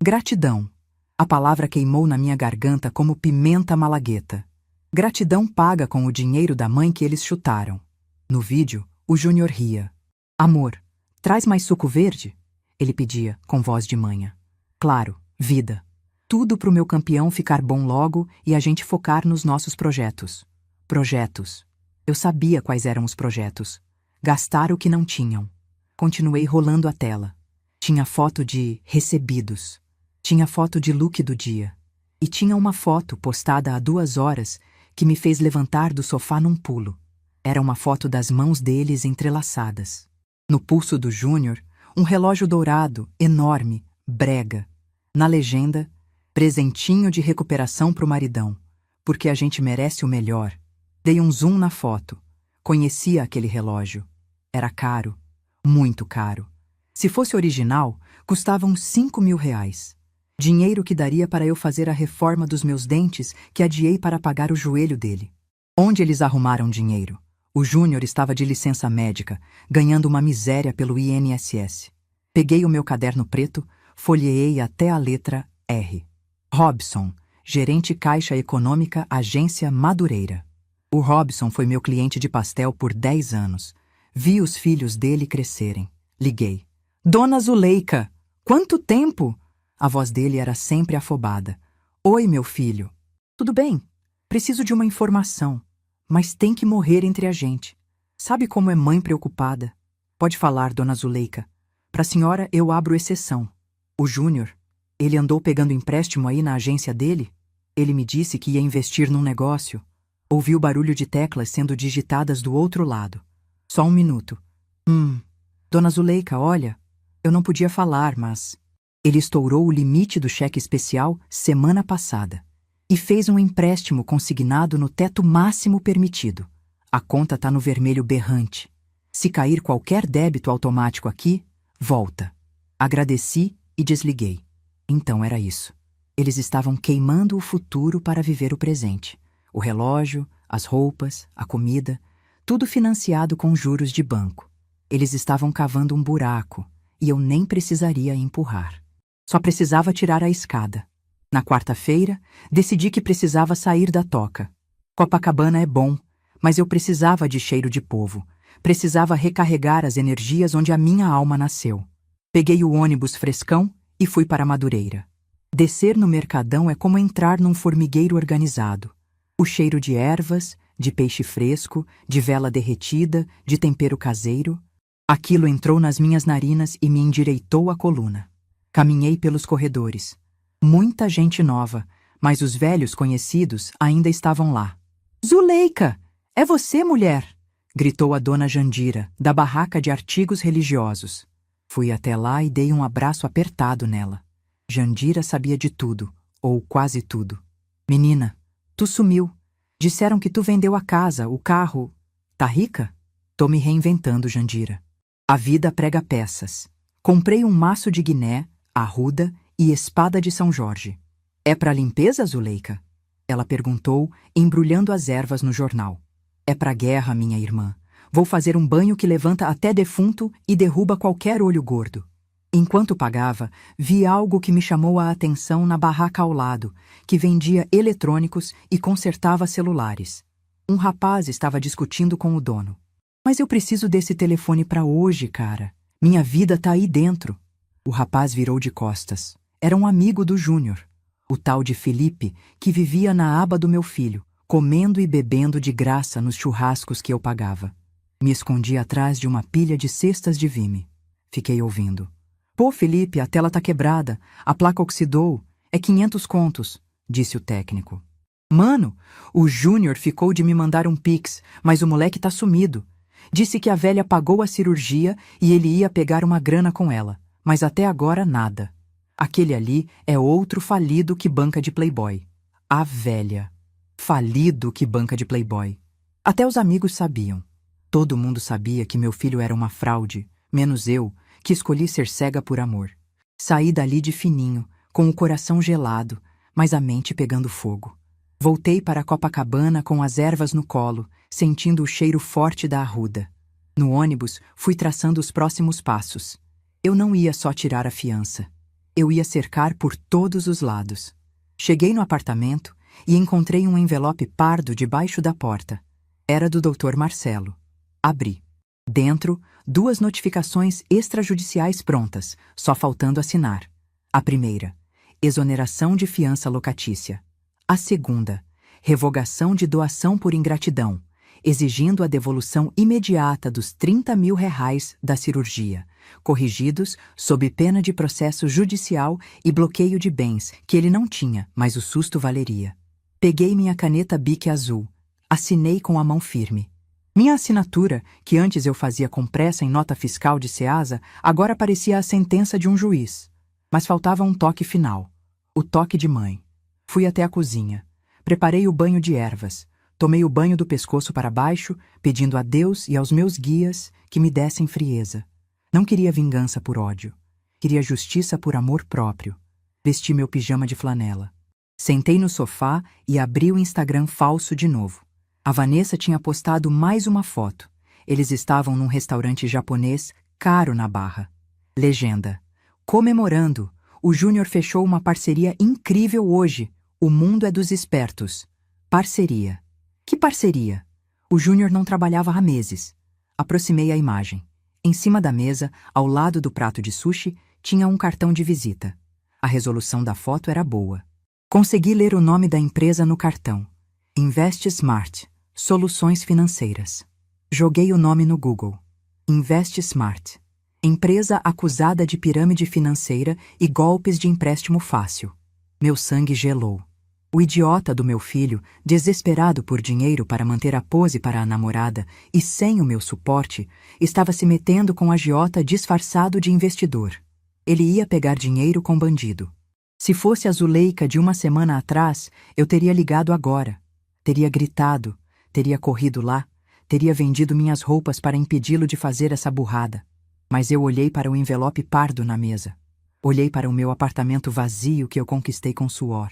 Gratidão. A palavra queimou na minha garganta como pimenta malagueta. Gratidão paga com o dinheiro da mãe que eles chutaram. No vídeo, o Júnior ria. Amor, traz mais suco verde? Ele pedia, com voz de manha. Claro, vida. Tudo pro meu campeão ficar bom logo e a gente focar nos nossos projetos. Projetos. Eu sabia quais eram os projetos. Gastar o que não tinham. Continuei rolando a tela. Tinha foto de recebidos. Tinha foto de look do dia. E tinha uma foto postada há 2 horas que me fez levantar do sofá num pulo. Era uma foto das mãos deles entrelaçadas. No pulso do Júnior, um relógio dourado, enorme, brega. Na legenda, presentinho de recuperação pro maridão, porque a gente merece o melhor. Dei um zoom na foto. Conhecia aquele relógio. Era caro, muito caro. Se fosse original, custava uns 5.000 reais. Dinheiro que daria para eu fazer a reforma dos meus dentes que adiei para pagar o joelho dele. Onde eles arrumaram dinheiro? O Júnior estava de licença médica, ganhando uma miséria pelo INSS. Peguei o meu caderno preto, folheei até a letra R. Robson, gerente Caixa Econômica, Agência Madureira. O Robson foi meu cliente de pastel por 10 anos. Vi os filhos dele crescerem. Liguei. Dona Zuleika! Quanto tempo? A voz dele era sempre afobada. Oi, meu filho. Tudo bem? Preciso de uma informação. Mas tem que morrer entre a gente. Sabe como é mãe preocupada? Pode falar, dona Zuleika. Para a senhora eu abro exceção. O Júnior, ele andou pegando empréstimo aí na agência dele? Ele me disse que ia investir num negócio. Ouvi o barulho de teclas sendo digitadas do outro lado. Só um minuto. Dona Zuleika, olha, eu não podia falar, mas... Ele estourou o limite do cheque especial semana passada e fez um empréstimo consignado no teto máximo permitido. A conta tá no vermelho berrante. Se cair qualquer débito automático aqui, volta. Agradeci e desliguei. Então era isso. Eles estavam queimando o futuro para viver o presente. O relógio, as roupas, a comida, tudo financiado com juros de banco. Eles estavam cavando um buraco e eu nem precisaria empurrar. Só precisava tirar a escada. Na quarta-feira, decidi que precisava sair da toca. Copacabana é bom, mas eu precisava de cheiro de povo. Precisava recarregar as energias onde a minha alma nasceu. Peguei o ônibus frescão e fui para Madureira. Descer no Mercadão é como entrar num formigueiro organizado. O cheiro de ervas, de peixe fresco, de vela derretida, de tempero caseiro. Aquilo entrou nas minhas narinas e me endireitou a coluna. Caminhei pelos corredores. Muita gente nova, mas os velhos conhecidos ainda estavam lá. Zuleika! É você, mulher! Gritou a dona Jandira, da barraca de artigos religiosos. Fui até lá e dei um abraço apertado nela. Jandira sabia de tudo, ou quase tudo. Menina, tu sumiu. Disseram que tu vendeu a casa, o carro. Tá rica? Tô me reinventando, Jandira. A vida prega peças. Comprei um maço de guiné, arruda e espada de São Jorge. É pra limpeza, Zuleika? Ela perguntou, embrulhando as ervas no jornal. É pra guerra, minha irmã. Vou fazer um banho que levanta até defunto e derruba qualquer olho gordo. Enquanto pagava, vi algo que me chamou a atenção na barraca ao lado, que vendia eletrônicos e consertava celulares. Um rapaz estava discutindo com o dono. Mas eu preciso desse telefone pra hoje, cara. Minha vida tá aí dentro. O rapaz virou de costas. Era um amigo do Júnior, o tal de Felipe, que vivia na aba do meu filho, comendo e bebendo de graça nos churrascos que eu pagava. Me escondi atrás de uma pilha de cestas de Vime. Fiquei ouvindo. Pô, Felipe, a tela tá quebrada, a placa oxidou, é 500 contos, disse o técnico. Mano, o Júnior ficou de me mandar um pix, mas o moleque tá sumido. Disse que a velha pagou a cirurgia e ele ia pegar uma grana com ela. Mas até agora nada. Aquele ali é outro falido que banca de playboy. A velha. Falido que banca de playboy. Até os amigos sabiam. Todo mundo sabia que meu filho era uma fraude, menos eu, que escolhi ser cega por amor. Saí dali de fininho, com o coração gelado, mas a mente pegando fogo. Voltei para Copacabana com as ervas no colo, sentindo o cheiro forte da arruda. No ônibus, fui traçando os próximos passos. Eu não ia só tirar a fiança. Eu ia cercar por todos os lados. Cheguei no apartamento e encontrei um envelope pardo debaixo da porta. Era do Dr. Marcelo. Abri. Dentro, 2 notificações extrajudiciais prontas, só faltando assinar. A primeira, exoneração de fiança locatícia. A segunda, revogação de doação por ingratidão, exigindo a devolução imediata dos 30.000 reais da cirurgia, corrigidos sob pena de processo judicial e bloqueio de bens que ele não tinha, mas o susto valeria. Peguei minha caneta Bic azul, assinei com a mão firme. Minha assinatura, que antes eu fazia com pressa em nota fiscal de Ceasa, agora parecia a sentença de um juiz. Mas faltava um toque final, o toque de mãe. Fui até a cozinha, preparei o banho de ervas, tomei o banho do pescoço para baixo, pedindo a Deus e aos meus guias que me dessem frieza. Não queria vingança por ódio. Queria justiça por amor próprio. Vesti meu pijama de flanela. Sentei no sofá e abri o Instagram falso de novo. A Vanessa tinha postado mais uma foto. Eles estavam num restaurante japonês caro na Barra. Legenda: comemorando, o Júnior fechou uma parceria incrível hoje. O mundo é dos espertos. Parceria. Que parceria? O Júnior não trabalhava há meses. Aproximei a imagem. Em cima da mesa, ao lado do prato de sushi, tinha um cartão de visita. A resolução da foto era boa. Consegui ler o nome da empresa no cartão. Invest Smart. Soluções financeiras. Joguei o nome no Google. Invest Smart. Empresa acusada de pirâmide financeira e golpes de empréstimo fácil. Meu sangue gelou. O idiota do meu filho, desesperado por dinheiro para manter a pose para a namorada e sem o meu suporte, estava se metendo com um agiota disfarçado de investidor. Ele ia pegar dinheiro com bandido. Se fosse a Zuleika de uma semana atrás, eu teria ligado agora. Teria gritado, teria corrido lá, teria vendido minhas roupas para impedi-lo de fazer essa burrada. Mas eu olhei para o envelope pardo na mesa. Olhei para o meu apartamento vazio que eu conquistei com suor.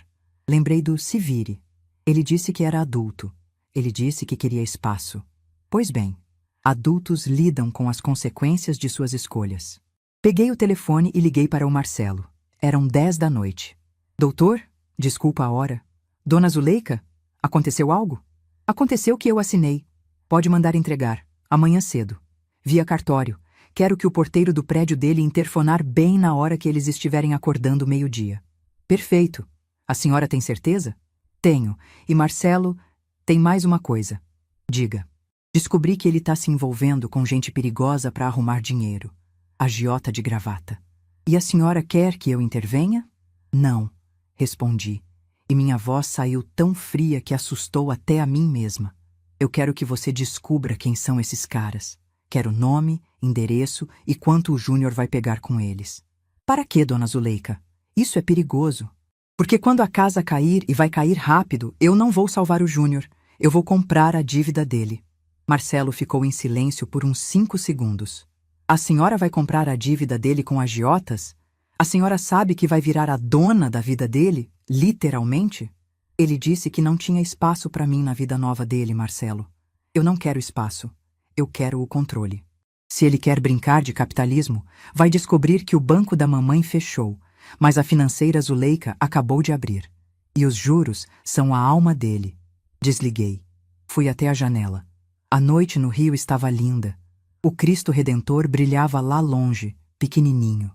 Lembrei do se vire. Ele disse que era adulto. Ele disse que queria espaço. Pois bem, adultos lidam com as consequências de suas escolhas. Peguei o telefone e liguei para o Marcelo. Eram 10 da noite. Doutor? Desculpa a hora. Dona Zuleika? Aconteceu algo? Aconteceu que eu assinei. Pode mandar entregar. Amanhã cedo. Via cartório. Quero que o porteiro do prédio dele interfonar bem na hora que eles estiverem acordando meio-dia. Perfeito. A senhora tem certeza? Tenho. E Marcelo, tem mais uma coisa. Diga. Descobri que ele está se envolvendo com gente perigosa para arrumar dinheiro. Agiota de gravata. E a senhora quer que eu intervenha? Não, respondi. E minha voz saiu tão fria que assustou até a mim mesma. Eu quero que você descubra quem são esses caras. Quero nome, endereço e quanto o Júnior vai pegar com eles. Para quê, dona Zuleika? Isso é perigoso. Porque quando a casa cair, e vai cair rápido, eu não vou salvar o Júnior. Eu vou comprar a dívida dele. Marcelo ficou em silêncio por uns 5 segundos. A senhora vai comprar a dívida dele com agiotas? A senhora sabe que vai virar a dona da vida dele, literalmente? Ele disse que não tinha espaço para mim na vida nova dele, Marcelo. Eu não quero espaço. Eu quero o controle. Se ele quer brincar de capitalismo, vai descobrir que o banco da mamãe fechou, mas a financeira Zuleika acabou de abrir. E os juros são a alma dele. Desliguei. Fui até a janela. A noite no Rio estava linda. O Cristo Redentor brilhava lá longe, pequenininho.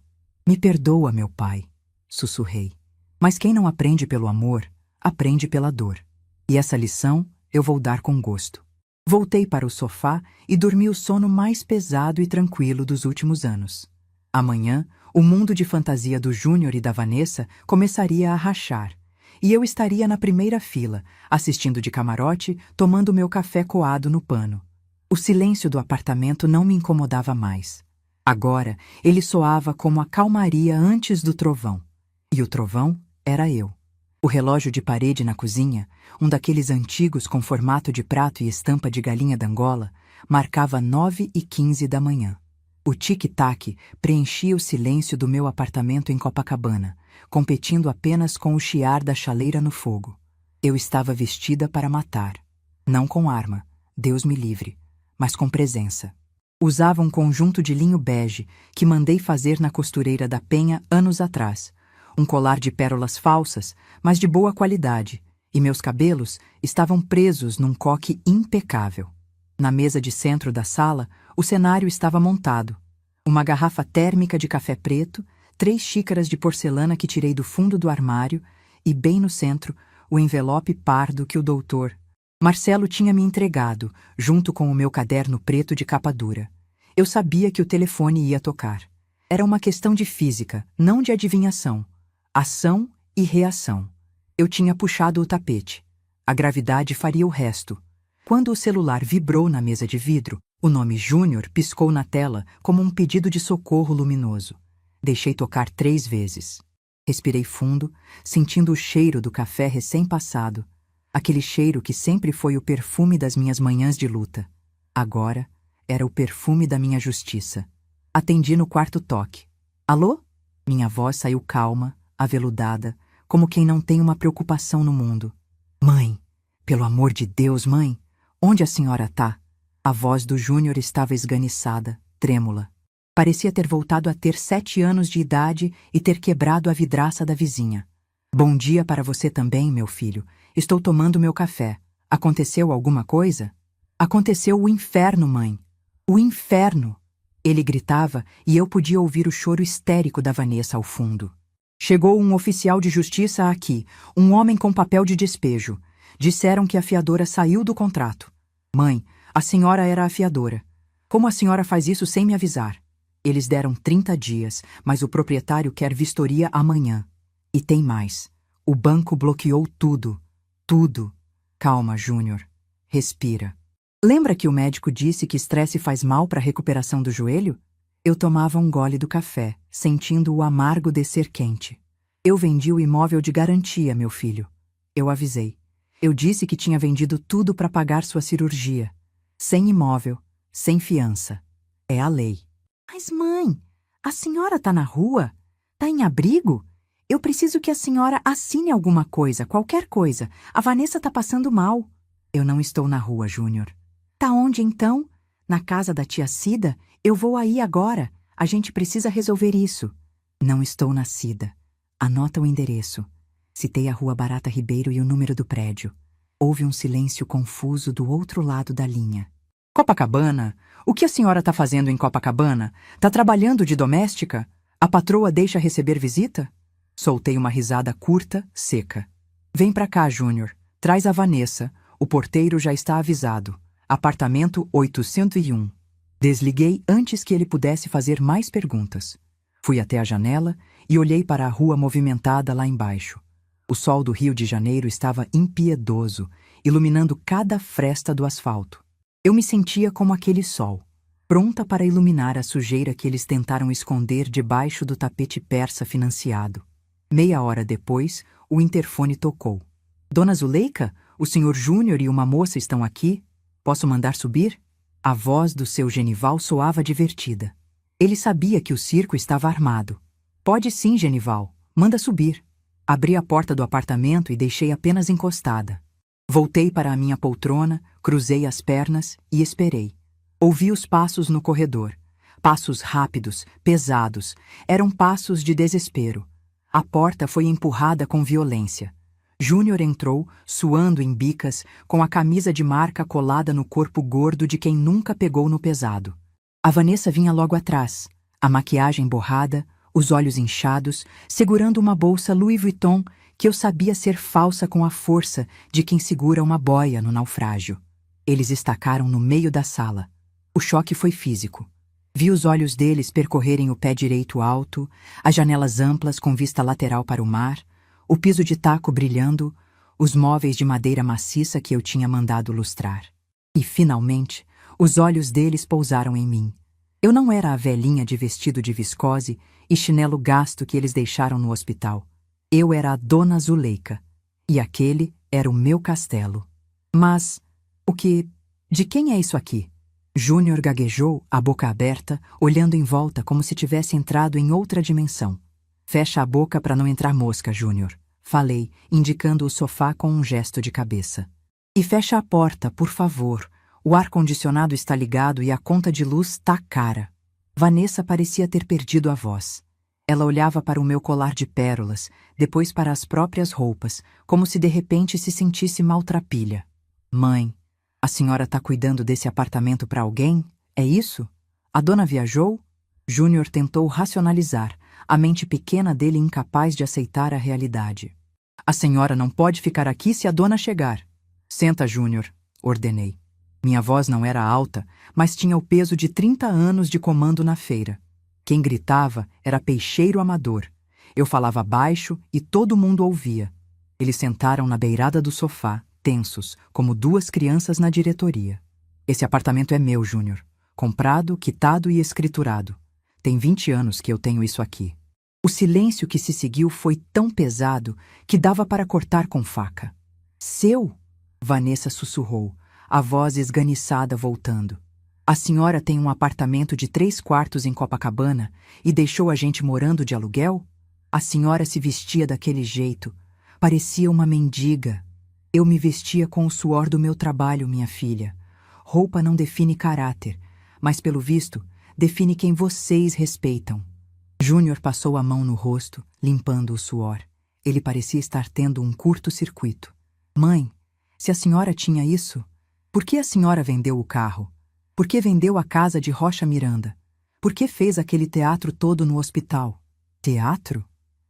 Me perdoa, meu pai, sussurrei. Mas quem não aprende pelo amor, aprende pela dor. E essa lição eu vou dar com gosto. Voltei para o sofá e dormi o sono mais pesado e tranquilo dos últimos anos. Amanhã, o mundo de fantasia do Júnior e da Vanessa começaria a rachar, e eu estaria na primeira fila, assistindo de camarote, tomando meu café coado no pano. O silêncio do apartamento não me incomodava mais. Agora, ele soava como a calmaria antes do trovão. E o trovão era eu. O relógio de parede na cozinha, um daqueles antigos com formato de prato e estampa de galinha d'Angola, marcava 9h15 da manhã. O tic-tac preenchia o silêncio do meu apartamento em Copacabana, competindo apenas com o chiar da chaleira no fogo. Eu estava vestida para matar. Não com arma, Deus me livre, mas com presença. Usava um conjunto de linho bege que mandei fazer na costureira da Penha anos atrás, um colar de pérolas falsas, mas de boa qualidade, e meus cabelos estavam presos num coque impecável. Na mesa de centro da sala, o cenário estava montado. Uma garrafa térmica de café preto, 3 xícaras de porcelana que tirei do fundo do armário e, bem no centro, o envelope pardo que o doutor Marcelo tinha me entregado, junto com o meu caderno preto de capa dura. Eu sabia que o telefone ia tocar. Era uma questão de física, não de adivinhação. Ação e reação. Eu tinha puxado o tapete. A gravidade faria o resto. Quando o celular vibrou na mesa de vidro, o nome Júnior piscou na tela como um pedido de socorro luminoso. Deixei tocar 3 vezes. Respirei fundo, sentindo o cheiro do café recém-passado. Aquele cheiro que sempre foi o perfume das minhas manhãs de luta. Agora, era o perfume da minha justiça. Atendi no quarto toque. Alô? Minha voz saiu calma, aveludada, como quem não tem uma preocupação no mundo. Mãe, pelo amor de Deus, mãe, onde a senhora tá? A voz do Júnior estava esganiçada, trêmula. Parecia ter voltado a ter 7 anos de idade e ter quebrado a vidraça da vizinha. Bom dia para você também, meu filho. Estou tomando meu café. Aconteceu alguma coisa? Aconteceu o inferno, mãe. O inferno! Ele gritava e eu podia ouvir o choro histérico da Vanessa ao fundo. Chegou um oficial de justiça aqui, um homem com papel de despejo. Disseram que a fiadora saiu do contrato. Mãe, a senhora era a fiadora. Como a senhora faz isso sem me avisar? Eles deram 30 dias, mas o proprietário quer vistoria amanhã. E tem mais. O banco bloqueou tudo. Tudo. Calma, Júnior. Respira. Lembra que o médico disse que estresse faz mal para a recuperação do joelho? Eu tomava um gole do café, sentindo o amargo descer quente. Eu vendi o imóvel de garantia, meu filho. Eu avisei. Eu disse que tinha vendido tudo para pagar sua cirurgia. Sem imóvel, sem fiança. É a lei. Mas, mãe, a senhora tá na rua? Tá em abrigo? Eu preciso que a senhora assine alguma coisa, qualquer coisa. A Vanessa tá passando mal. Eu não estou na rua, Júnior. Tá onde, então? Na casa da tia Cida? Eu vou aí agora. A gente precisa resolver isso. Não estou na Cida. Anota o endereço. Citei a Rua Barata Ribeiro e o número do prédio. Houve um silêncio confuso do outro lado da linha. Copacabana? O que a senhora tá fazendo em Copacabana? Tá trabalhando de doméstica? A patroa deixa receber visita? Soltei uma risada curta, seca. Vem pra cá, Júnior. Traz a Vanessa. O porteiro já está avisado. Apartamento 801. Desliguei antes que ele pudesse fazer mais perguntas. Fui até a janela e olhei para a rua movimentada lá embaixo. O sol do Rio de Janeiro estava impiedoso, iluminando cada fresta do asfalto. Eu me sentia como aquele sol, pronta para iluminar a sujeira que eles tentaram esconder debaixo do tapete persa financiado. Meia hora depois, o interfone tocou. Dona Zuleika, o senhor Júnior e uma moça estão aqui? Posso mandar subir? A voz do seu Genival soava divertida. Ele sabia que o circo estava armado. Pode sim, Genival. Manda subir. Abri a porta do apartamento e deixei apenas encostada. Voltei para a minha poltrona, cruzei as pernas e esperei. Ouvi os passos no corredor. Passos rápidos, pesados. Eram passos de desespero. A porta foi empurrada com violência. Júnior entrou, suando em bicas, com a camisa de marca colada no corpo gordo de quem nunca pegou no pesado. A Vanessa vinha logo atrás, a maquiagem borrada, os olhos inchados, segurando uma bolsa Louis Vuitton que eu sabia ser falsa com a força de quem segura uma boia no naufrágio. Eles estacaram no meio da sala. O choque foi físico. Vi os olhos deles percorrerem o pé direito alto, as janelas amplas com vista lateral para o mar, o piso de taco brilhando, os móveis de madeira maciça que eu tinha mandado lustrar. E, finalmente, os olhos deles pousaram em mim. Eu não era a velhinha de vestido de viscose e chinelo gasto que eles deixaram no hospital. Eu era a Dona Zuleika. E aquele era o meu castelo. Mas, de quem é isso aqui? Júnior gaguejou, a boca aberta, olhando em volta como se tivesse entrado em outra dimensão. Fecha a boca para não entrar mosca, Júnior. Falei, indicando o sofá com um gesto de cabeça. E fecha a porta, por favor. O ar-condicionado está ligado e a conta de luz tá cara. Vanessa parecia ter perdido a voz. Ela olhava para o meu colar de pérolas, depois para as próprias roupas, como se de repente se sentisse maltrapilha. Mãe, a senhora tá cuidando desse apartamento para alguém? É isso? A dona viajou? Júnior tentou racionalizar, a mente pequena dele incapaz de aceitar a realidade. A senhora não pode ficar aqui se a dona chegar. Senta, Júnior, ordenei. Minha voz não era alta, mas tinha o peso de 30 anos de comando na feira. Quem gritava era peixeiro amador. Eu falava baixo e todo mundo ouvia. Eles sentaram na beirada do sofá, tensos, como duas crianças na diretoria. Esse apartamento é meu, Júnior. Comprado, quitado e escriturado. Tem 20 anos que eu tenho isso aqui. O silêncio que se seguiu foi tão pesado que dava para cortar com faca. Seu? Vanessa sussurrou, a voz esganiçada voltando. A senhora tem um apartamento de 3 quartos em Copacabana e deixou a gente morando de aluguel? A senhora se vestia daquele jeito. Parecia uma mendiga. Eu me vestia com o suor do meu trabalho, minha filha. Roupa não define caráter, mas pelo visto, define quem vocês respeitam. Júnior passou a mão no rosto, limpando o suor. Ele parecia estar tendo um curto-circuito. Mãe, se a senhora tinha isso, por que a senhora vendeu o carro? Por que vendeu a casa de Rocha Miranda? Por que fez aquele teatro todo no hospital? Teatro?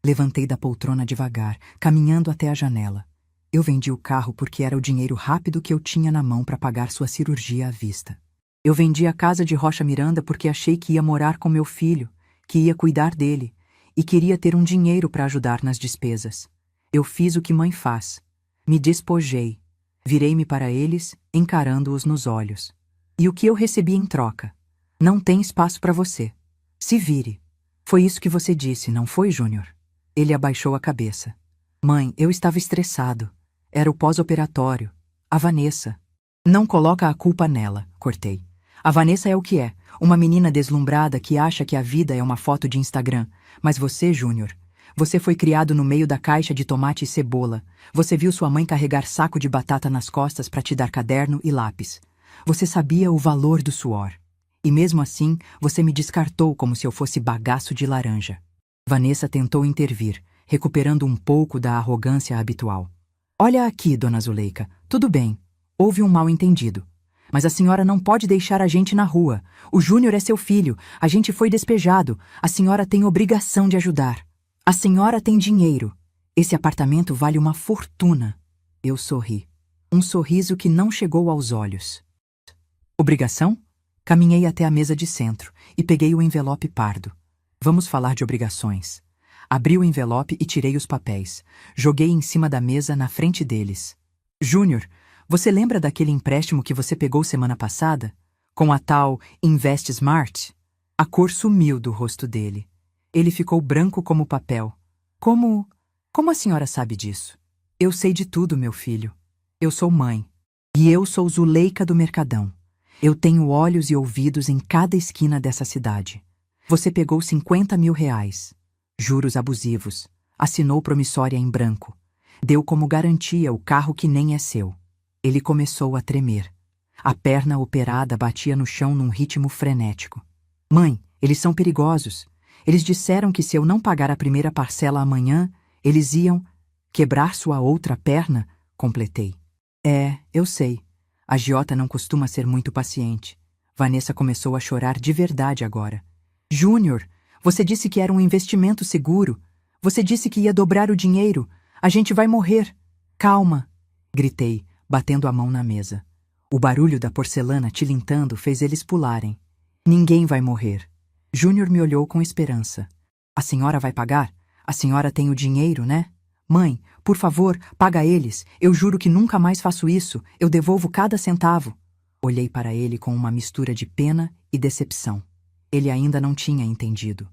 Levantei da poltrona devagar, caminhando até a janela. Eu vendi o carro porque era o dinheiro rápido que eu tinha na mão para pagar sua cirurgia à vista. Eu vendi a casa de Rocha Miranda porque achei que ia morar com meu filho, que ia cuidar dele, e queria ter um dinheiro para ajudar nas despesas. Eu fiz o que mãe faz. Me despojei. Virei-me para eles, encarando-os nos olhos. E o que eu recebi em troca? Não tem espaço para você. Se vire. Foi isso que você disse, não foi, Júnior? Ele abaixou a cabeça. Mãe, eu estava estressado. Era o pós-operatório. A Vanessa. Não coloca a culpa nela, cortei. A Vanessa é o que é, uma menina deslumbrada que acha que a vida é uma foto de Instagram. Mas você, Júnior, você foi criado no meio da caixa de tomate e cebola. Você viu sua mãe carregar saco de batata nas costas para te dar caderno e lápis. Você sabia o valor do suor. E mesmo assim, você me descartou como se eu fosse bagaço de laranja. Vanessa tentou intervir, recuperando um pouco da arrogância habitual. Olha aqui, dona Zuleika, tudo bem. Houve um mal-entendido. Mas a senhora não pode deixar a gente na rua. O Júnior é seu filho, a gente foi despejado. A senhora tem obrigação de ajudar. A senhora tem dinheiro. Esse apartamento vale uma fortuna. Eu sorri. Um sorriso que não chegou aos olhos. Obrigação? Caminhei até a mesa de centro e peguei o envelope pardo. Vamos falar de obrigações. Abri o envelope e tirei os papéis. Joguei em cima da mesa na frente deles. Júnior, você lembra daquele empréstimo que você pegou semana passada? Com a tal Invest Smart? A cor sumiu do rosto dele. Ele ficou branco como papel. Como a senhora sabe disso? Eu sei de tudo, meu filho. Eu sou mãe. E eu sou Zuleika do Mercadão. Eu tenho olhos e ouvidos em cada esquina dessa cidade. Você pegou 50 mil reais. Juros abusivos. Assinou promissória em branco. Deu como garantia o carro que nem é seu. Ele começou a tremer. A perna operada batia no chão num ritmo frenético. Mãe, eles são perigosos. Eles disseram que se eu não pagar a primeira parcela amanhã, eles iam quebrar sua outra perna, completei. Eu sei. A agiota não costuma ser muito paciente. Vanessa começou a chorar de verdade agora. Júnior, você disse que era um investimento seguro. Você disse que ia dobrar o dinheiro. A gente vai morrer. Calma, gritei, batendo a mão na mesa. O barulho da porcelana tilintando fez eles pularem. Ninguém vai morrer. Júnior me olhou com esperança. A senhora vai pagar? A senhora tem o dinheiro, né? Mãe, por favor, paga eles. Eu juro que nunca mais faço isso. Eu devolvo cada centavo. Olhei para ele com uma mistura de pena e decepção. Ele ainda não tinha entendido.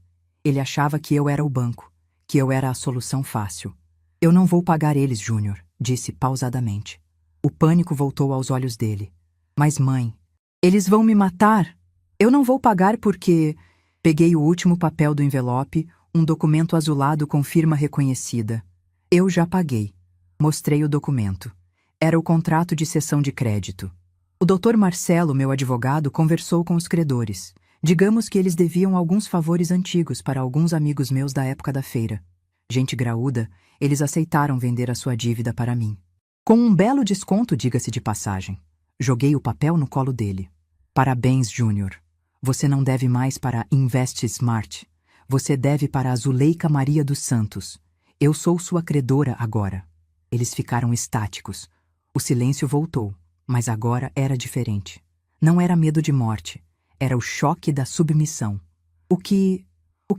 Ele achava que eu era o banco, que eu era a solução fácil. Eu não vou pagar eles, Júnior, disse pausadamente. O pânico voltou aos olhos dele. Mas, mãe, eles vão me matar. Eu não vou pagar porque... Peguei o último papel do envelope, um documento azulado com firma reconhecida. Eu já paguei. Mostrei o documento. Era o contrato de cessão de crédito. O Dr. Marcelo, meu advogado, conversou com os credores. Digamos que eles deviam alguns favores antigos para alguns amigos meus da época da feira. Gente graúda, eles aceitaram vender a sua dívida para mim. Com um belo desconto, diga-se de passagem. Joguei o papel no colo dele. Parabéns, Júnior. Você não deve mais para a Invest Smart. Você deve para a Zuleika Maria dos Santos. Eu sou sua credora agora. Eles ficaram estáticos. O silêncio voltou, mas agora era diferente. Não era medo de morte. Era o choque da submissão. O que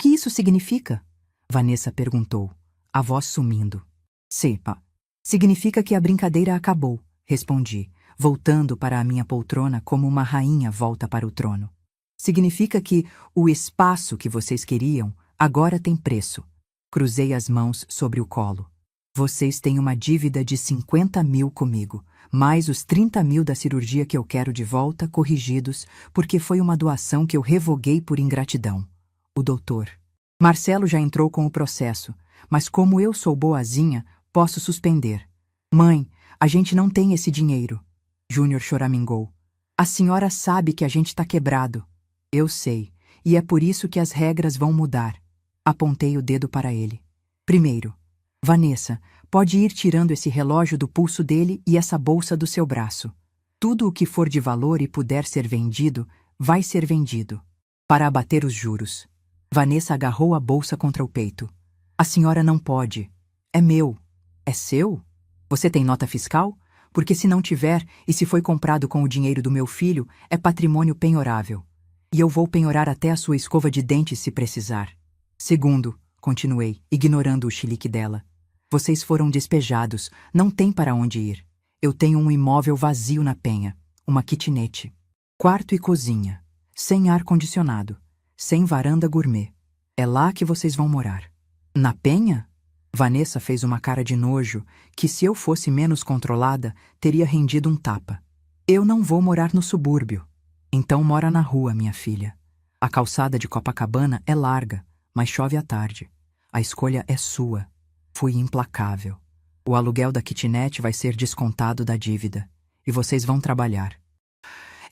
isso significa? Vanessa perguntou, a voz sumindo. Sepa. Significa que a brincadeira acabou, respondi, voltando para a minha poltrona como uma rainha volta para o trono. Significa que o espaço que vocês queriam agora tem preço. Cruzei as mãos sobre o colo. Vocês têm uma dívida de 50 mil comigo, mais os 30 mil da cirurgia que eu quero de volta, corrigidos, porque foi uma doação que eu revoguei por ingratidão. O doutor. Marcelo já entrou com o processo, mas como eu sou boazinha, posso suspender. Mãe, a gente não tem esse dinheiro. Júnior choramingou. A senhora sabe que a gente tá quebrado. Eu sei, e é por isso que as regras vão mudar. Apontei o dedo para ele. Primeiro, Vanessa, pode ir tirando esse relógio do pulso dele e essa bolsa do seu braço. Tudo o que for de valor e puder ser vendido, vai ser vendido. Para abater os juros. Vanessa agarrou a bolsa contra o peito. A senhora não pode. É meu. É seu? Você tem nota fiscal? Porque se não tiver, e se foi comprado com o dinheiro do meu filho, é patrimônio penhorável. E eu vou penhorar até a sua escova de dentes se precisar. Segundo, continuei, ignorando o chilique dela. Vocês foram despejados, não tem para onde ir. Eu tenho um imóvel vazio na Penha, uma kitnet. Quarto e cozinha, sem ar-condicionado, sem varanda gourmet. É lá que vocês vão morar. Na Penha? Vanessa fez uma cara de nojo que, se eu fosse menos controlada, teria rendido um tapa. Eu não vou morar no subúrbio. Então mora na rua, minha filha. A calçada de Copacabana é larga, mas chove à tarde. A escolha é sua. Fui implacável. O aluguel da kitnet vai ser descontado da dívida. E vocês vão trabalhar.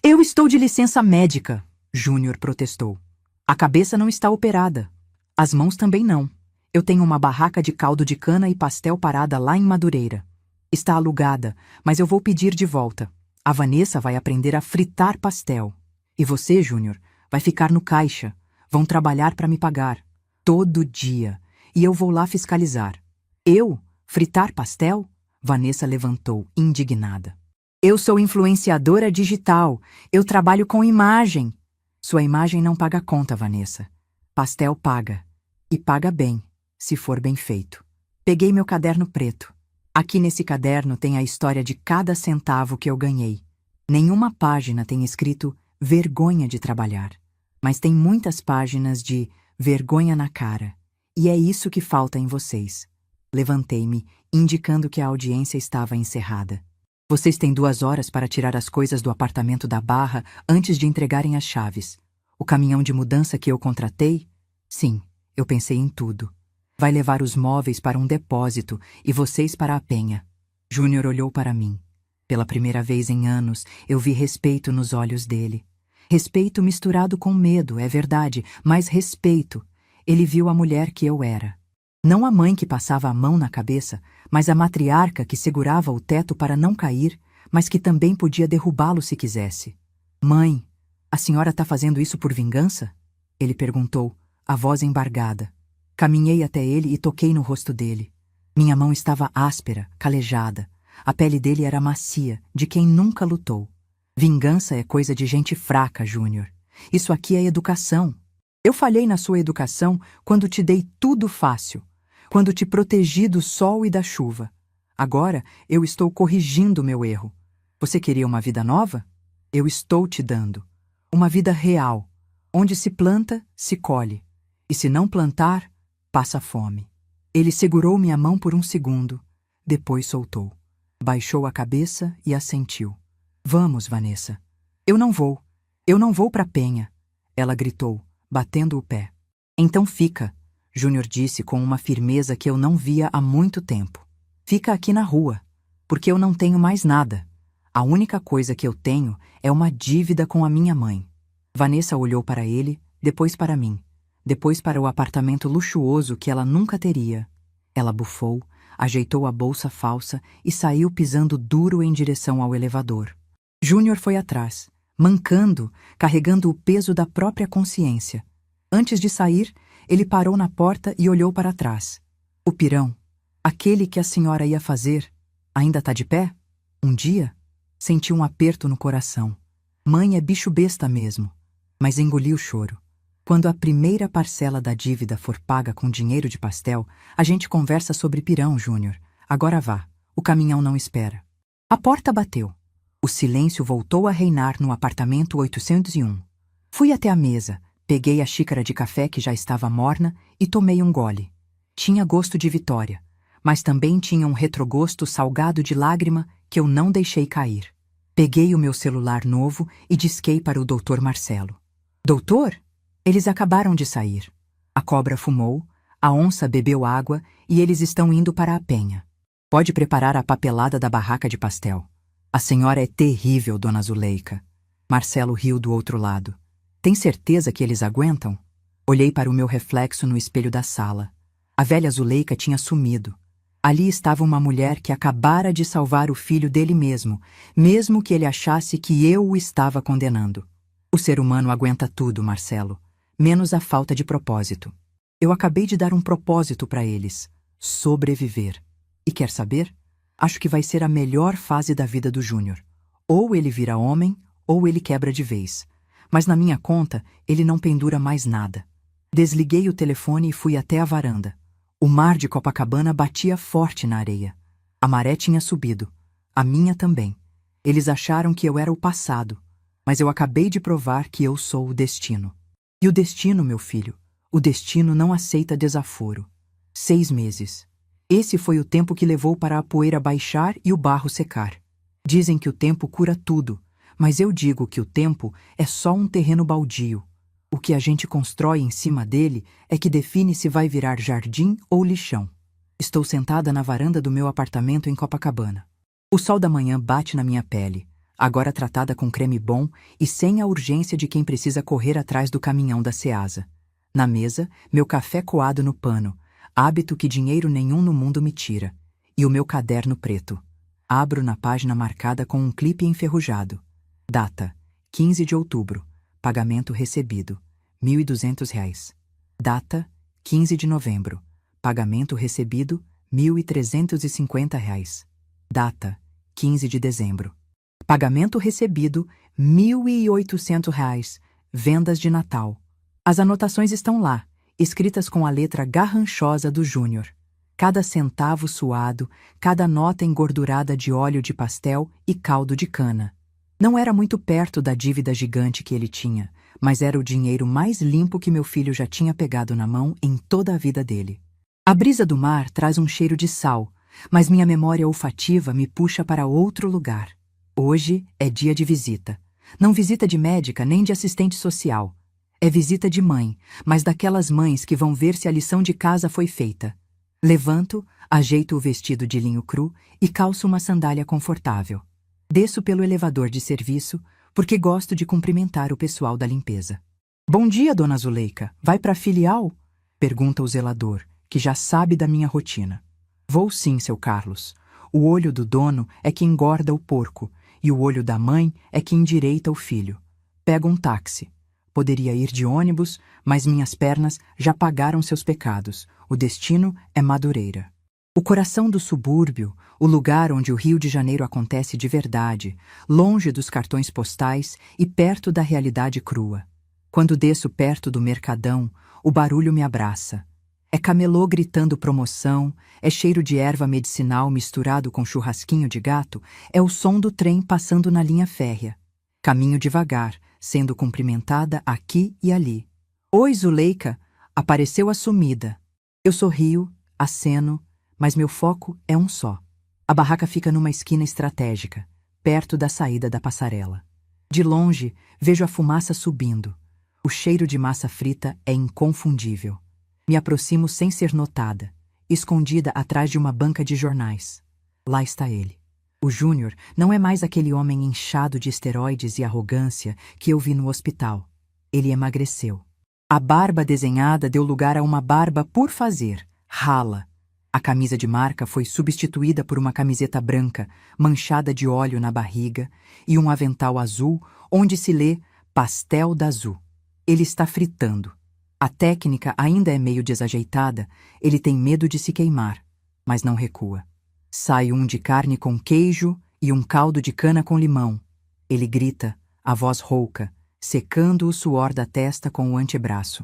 Eu estou de licença médica, Júnior protestou. A cabeça não está operada. As mãos também não. Eu tenho uma barraca de caldo de cana e pastel parada lá em Madureira. Está alugada, mas eu vou pedir de volta. A Vanessa vai aprender a fritar pastel. E você, Júnior, vai ficar no caixa. Vão trabalhar para me pagar. Todo dia. E eu vou lá fiscalizar. Eu? Fritar pastel? Vanessa levantou, indignada. Eu sou influenciadora digital. Eu trabalho com imagem. Sua imagem não paga conta, Vanessa. Pastel paga. E paga bem, se for bem feito. Peguei meu caderno preto. Aqui nesse caderno tem a história de cada centavo que eu ganhei. Nenhuma página tem escrito vergonha de trabalhar. Mas tem muitas páginas de vergonha na cara. E é isso que falta em vocês. Levantei-me, indicando que a audiência estava encerrada. Vocês têm 2 horas para tirar as coisas do apartamento da Barra antes de entregarem as chaves. O caminhão de mudança que eu contratei? Sim, eu pensei em tudo. Vai levar os móveis para um depósito e vocês para a Penha. Júnior olhou para mim. Pela primeira vez em anos, eu vi respeito nos olhos dele. Respeito misturado com medo, é verdade, mas respeito. Ele viu a mulher que eu era. Não a mãe que passava a mão na cabeça, mas a matriarca que segurava o teto para não cair, mas que também podia derrubá-lo se quisesse. Mãe, a senhora está fazendo isso por vingança? Ele perguntou, a voz embargada. Caminhei até ele e toquei no rosto dele. Minha mão estava áspera, calejada. A pele dele era macia, de quem nunca lutou. Vingança é coisa de gente fraca, Júnior. Isso aqui é educação. Eu falhei na sua educação quando te dei tudo fácil, quando te protegi do sol e da chuva. Agora eu estou corrigindo meu erro. Você queria uma vida nova? Eu estou te dando. Uma vida real, onde se planta, se colhe. E se não plantar, passa fome. Ele segurou minha mão por um segundo, depois soltou. Baixou a cabeça e assentiu. Vamos, Vanessa. Eu não vou. Eu não vou pra Penha. Ela gritou, batendo o pé. Então fica, Júnior disse com uma firmeza que eu não via há muito tempo. Fica aqui na rua, porque eu não tenho mais nada. A única coisa que eu tenho é uma dívida com a minha mãe. Vanessa olhou para ele, depois para mim, depois para o apartamento luxuoso que ela nunca teria. Ela bufou, ajeitou a bolsa falsa e saiu pisando duro em direção ao elevador. Júnior foi atrás, mancando, carregando o peso da própria consciência. Antes de sair, ele parou na porta e olhou para trás. O pirão, aquele que a senhora ia fazer, ainda está de pé? Um dia? Senti um aperto no coração. Mãe é bicho besta mesmo. Mas engoli o choro. Quando a primeira parcela da dívida for paga com dinheiro de pastel, a gente conversa sobre pirão, Júnior. Agora vá. O caminhão não espera. A porta bateu. O silêncio voltou a reinar no apartamento 801. Fui até a mesa, peguei a xícara de café que já estava morna e tomei um gole. Tinha gosto de vitória, mas também tinha um retrogosto salgado de lágrima que eu não deixei cair. Peguei o meu celular novo e disquei para o Dr. Marcelo. Doutor? Eles acabaram de sair. A cobra fumou, a onça bebeu água e eles estão indo para a penha. Pode preparar a papelada da barraca de pastel. A senhora é terrível, dona Zuleika. Marcelo riu do outro lado. Tem certeza que eles aguentam? Olhei para o meu reflexo no espelho da sala. A velha Zuleika tinha sumido. Ali estava uma mulher que acabara de salvar o filho dele mesmo que ele achasse que eu o estava condenando. O ser humano aguenta tudo, Marcelo, menos a falta de propósito. Eu acabei de dar um propósito para eles: sobreviver. E quer saber? Acho que vai ser a melhor fase da vida do Júnior. Ou ele vira homem, ou ele quebra de vez. Mas na minha conta, ele não pendura mais nada. Desliguei o telefone e fui até a varanda. O mar de Copacabana batia forte na areia. A maré tinha subido. A minha também. Eles acharam que eu era o passado, mas eu acabei de provar que eu sou o destino. E o destino, meu filho, o destino não aceita desaforo. 6 meses. Esse foi o tempo que levou para a poeira baixar e o barro secar. Dizem que o tempo cura tudo, mas eu digo que o tempo é só um terreno baldio. O que a gente constrói em cima dele é que define se vai virar jardim ou lixão. Estou sentada na varanda do meu apartamento em Copacabana. O sol da manhã bate na minha pele, agora tratada com creme bom e sem a urgência de quem precisa correr atrás do caminhão da Ceasa. Na mesa, meu café coado no pano, hábito que dinheiro nenhum no mundo me tira, e o meu caderno preto. Abro na página marcada com um clipe enferrujado. Data: 15 de outubro. Pagamento recebido: R$ 1.200. Data: 15 de novembro. Pagamento recebido: R$ 1.350. Data: 15 de dezembro. Pagamento recebido: R$ 1.800. Vendas de Natal. As anotações estão lá, escritas com a letra garranchosa do Júnior. Cada centavo suado, cada nota engordurada de óleo de pastel e caldo de cana. Não era muito perto da dívida gigante que ele tinha, mas era o dinheiro mais limpo que meu filho já tinha pegado na mão em toda a vida dele. A brisa do mar traz um cheiro de sal, mas minha memória olfativa me puxa para outro lugar. Hoje é dia de visita. Não visita de médica nem de assistente social. É visita de mãe, mas daquelas mães que vão ver se a lição de casa foi feita. Levanto, ajeito o vestido de linho cru e calço uma sandália confortável. Desço pelo elevador de serviço, porque gosto de cumprimentar o pessoal da limpeza. Bom dia, dona Zuleika. Vai para a filial? Pergunta o zelador, que já sabe da minha rotina. Vou sim, seu Carlos. O olho do dono é que engorda o porco, e o olho da mãe é que endireita o filho. Pego um táxi. Poderia ir de ônibus, mas minhas pernas já pagaram seus pecados. O destino é Madureira. O coração do subúrbio, o lugar onde o Rio de Janeiro acontece de verdade, longe dos cartões postais e perto da realidade crua. Quando desço perto do Mercadão, o barulho me abraça. É camelô gritando promoção, é cheiro de erva medicinal misturado com churrasquinho de gato, é o som do trem passando na linha férrea. Caminho devagar, sendo cumprimentada aqui e ali. Oi, Zuleika! Apareceu a sumida. Eu sorrio, aceno, mas meu foco é um só. A barraca fica numa esquina estratégica, perto da saída da passarela. De longe, vejo a fumaça subindo. O cheiro de massa frita é inconfundível. Me aproximo sem ser notada, escondida atrás de uma banca de jornais. Lá está ele. O Júnior não é mais aquele homem inchado de esteroides e arrogância que eu vi no hospital. Ele emagreceu. A barba desenhada deu lugar a uma barba por fazer, rala. A camisa de marca foi substituída por uma camiseta branca, manchada de óleo na barriga, e um avental azul, onde se lê Pastel da Azul. Ele está fritando. A técnica ainda é meio desajeitada, ele tem medo de se queimar, mas não recua. Sai um de carne com queijo e um caldo de cana com limão. Ele grita, a voz rouca, secando o suor da testa com o antebraço.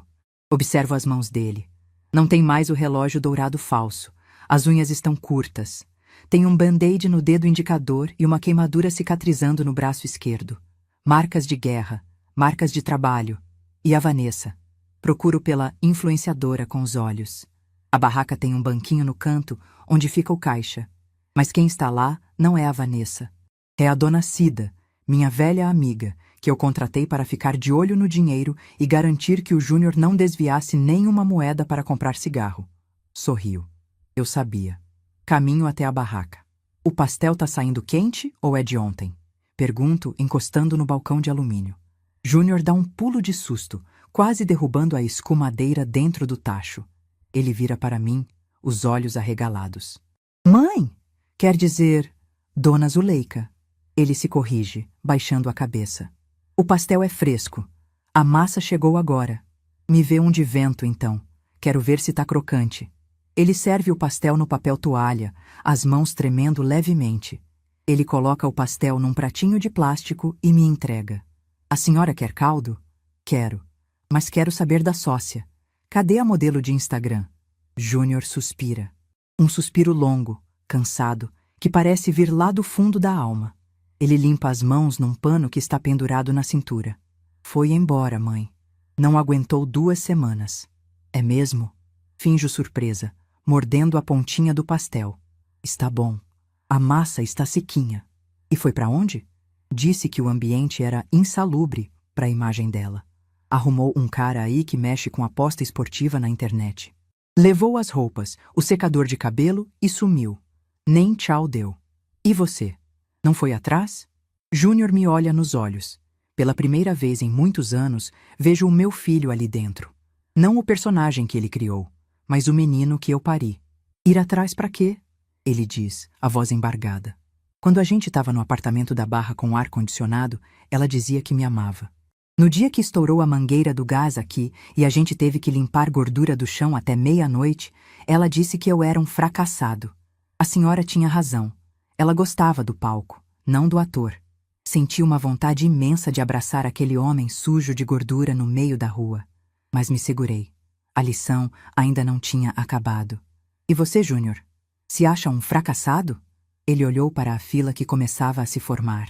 Observo as mãos dele. Não tem mais o relógio dourado falso. As unhas estão curtas. Tem um band-aid no dedo indicador e uma queimadura cicatrizando no braço esquerdo. Marcas de guerra, marcas de trabalho. E a Vanessa? Procuro pela influenciadora com os olhos. A barraca tem um banquinho no canto onde fica o caixa. Mas quem está lá Não é a Vanessa. É a dona Cida, minha velha amiga, que eu contratei para ficar de olho no dinheiro e garantir que o Júnior não desviasse nenhuma moeda para comprar cigarro. Sorriu. Eu sabia. Caminho até a barraca. O pastel tá saindo quente ou é de ontem? Pergunto, encostando no balcão de alumínio. Júnior dá um pulo de susto, quase derrubando a escumadeira dentro do tacho. Ele vira para mim, os olhos arregalados. Mãe! Quer dizer, Dona Zuleika. Ele se corrige, baixando a cabeça. O pastel é fresco. A massa chegou agora. Me vê um de vento, então. Quero ver se tá crocante. Ele serve o pastel no papel toalha, as mãos tremendo levemente. Ele coloca o pastel num pratinho de plástico e me entrega. A senhora quer caldo? Quero. Mas quero saber da sócia. Cadê a modelo de Instagram? Júnior suspira. Um suspiro longo, cansado, que parece vir lá do fundo da alma. Ele limpa as mãos num pano que está pendurado na cintura. Foi embora, mãe. Não aguentou 2 semanas. É mesmo? Finjo surpresa, mordendo a pontinha do pastel. Está bom. A massa está sequinha. E foi para onde? Disse que o ambiente era insalubre para a imagem dela. Arrumou um cara aí que mexe com aposta esportiva na internet. Levou as roupas, o secador de cabelo e sumiu. Nem tchau deu. E você? Não foi atrás? Júnior me olha nos olhos. Pela primeira vez em muitos anos, vejo o meu filho ali dentro. Não o personagem que ele criou, mas o menino que eu pari. Ir atrás para quê? Ele diz, a voz embargada. Quando a gente estava no apartamento da Barra com ar-condicionado, ela dizia que me amava. No dia que estourou a mangueira do gás aqui e a gente teve que limpar gordura do chão até meia-noite, ela disse que eu era um fracassado. A senhora tinha razão. Ela gostava do palco, não do ator. Senti uma vontade imensa de abraçar aquele homem sujo de gordura no meio da rua. Mas me segurei. A lição ainda não tinha acabado. E você, Júnior? Se acha um fracassado? Ele olhou para a fila que começava a se formar.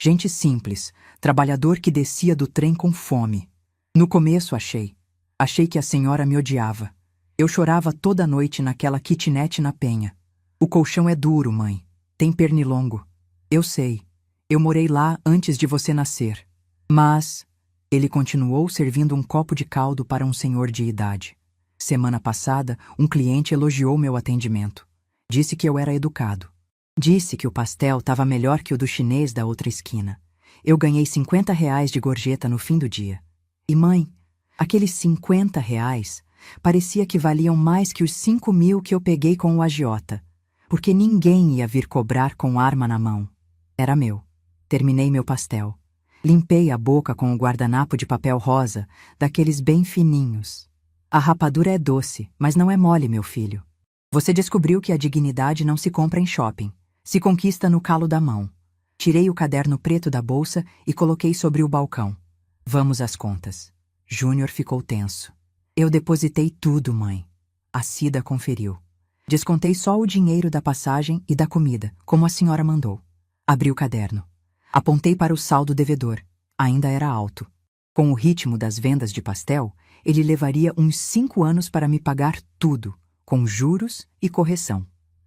Gente simples, trabalhador que descia do trem com fome. No começo achei que a senhora me odiava. Eu chorava toda noite naquela kitnet na Penha. O colchão é duro, mãe. Tem pernilongo. Eu sei. Eu morei lá antes de você nascer. Mas... Ele continuou servindo um copo de caldo para um senhor de idade. Semana passada, um cliente elogiou meu atendimento. Disse que eu era educado. Disse que o pastel estava melhor que o do chinês da outra esquina. Eu ganhei R$ 50 de gorjeta no fim do dia. E mãe, aqueles R$ 50 parecia que valiam mais que os 5.000 que eu peguei com o agiota. Porque ninguém ia vir cobrar com arma na mão. Era meu. Terminei meu pastel. Limpei a boca com o guardanapo de papel rosa, daqueles bem fininhos. A rapadura é doce, mas não é mole, meu filho. Você descobriu que a dignidade não se compra em shopping. Se conquista no calo da mão. Tirei o caderno preto da bolsa e coloquei sobre o balcão. Vamos às contas. Júnior ficou tenso. Eu depositei tudo, mãe. A Cida conferiu. Descontei só o dinheiro da passagem e da comida, como a senhora mandou. Abri o caderno. Apontei para o saldo devedor. Ainda era alto. Com o ritmo das vendas de pastel, ele levaria uns 5 anos para me pagar tudo, com juros e correção.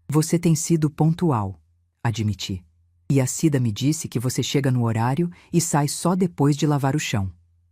Você tem sido pontual, admiti. E a Cida me disse que você chega no horário e sai só depois de lavar o chão.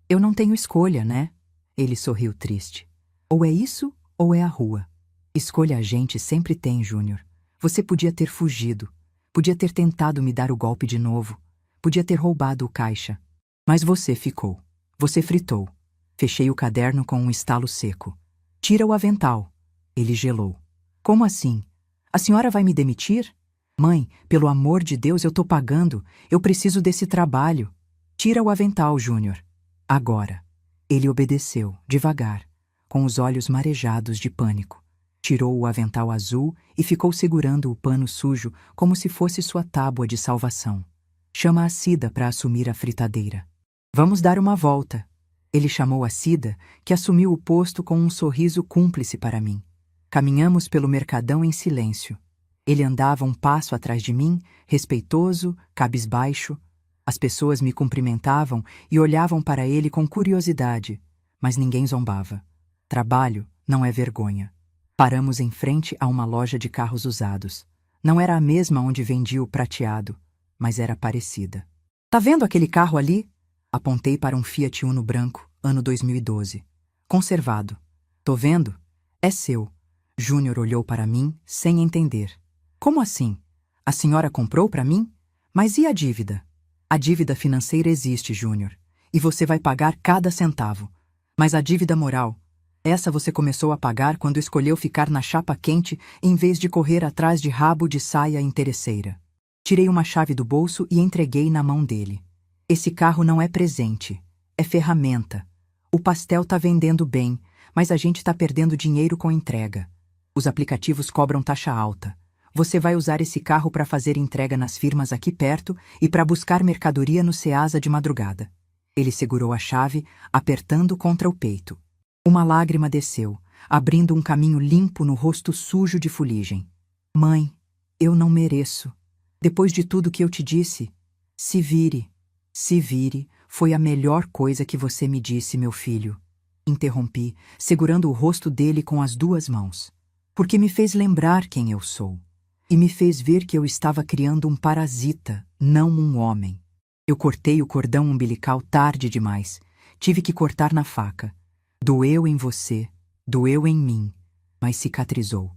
Eu não tenho escolha, né? Ele sorriu triste. Ou é isso, ou é a rua. Escolha a gente sempre tem, Júnior. Você podia ter fugido. Podia ter tentado me dar o golpe de novo. Podia ter roubado o caixa. Mas você ficou. Você fritou. Fechei o caderno com um estalo seco. Tira o avental. Ele gelou. Como assim? A senhora vai me demitir? Mãe, pelo amor de Deus, eu tô pagando. Eu preciso desse trabalho. Tira o avental, Júnior. Agora. Ele obedeceu, devagar, com os olhos marejados de pânico. Tirou o avental azul e ficou segurando o pano sujo como se fosse sua tábua de salvação. Chama a Cida para assumir a fritadeira. Vamos dar uma volta. Ele chamou a Cida, que assumiu o posto com um sorriso cúmplice para mim. Caminhamos pelo mercadão em silêncio. Ele andava um passo atrás de mim, respeitoso, cabisbaixo. As pessoas me cumprimentavam e olhavam para ele com curiosidade, mas ninguém zombava. Trabalho não é vergonha. Paramos em frente a uma loja de carros usados. Não era a mesma onde vendia o prateado, mas era parecida. Tá vendo aquele carro ali? Apontei para um Fiat Uno branco, ano 2012. Conservado. Tô vendo? É seu. Júnior olhou para mim, sem entender. Como assim? A senhora comprou para mim? Mas e a dívida? A dívida financeira existe, Júnior, e você vai pagar cada centavo. Mas a dívida moral, essa você começou a pagar quando escolheu ficar na chapa quente em vez de correr atrás de rabo de saia interesseira. Tirei uma chave do bolso e entreguei na mão dele. Esse carro não é presente, é ferramenta. O pastel tá vendendo bem, mas a gente tá perdendo dinheiro com entrega. Os aplicativos cobram taxa alta. Você vai usar esse carro para fazer entrega nas firmas aqui perto e para buscar mercadoria no Ceasa de madrugada. Ele segurou a chave, apertando contra o peito. Uma lágrima desceu, abrindo um caminho limpo no rosto sujo de fuligem. Mãe, eu não mereço. Depois de tudo que eu te disse, se vire, foi a melhor coisa que você me disse, meu filho. Interrompi, segurando o rosto dele com as duas mãos. Porque me fez lembrar quem eu sou. E me fez ver que eu estava criando um parasita, não um homem. Eu cortei o cordão umbilical tarde demais. Tive que cortar na faca. Doeu em você, doeu em mim, mas cicatrizou.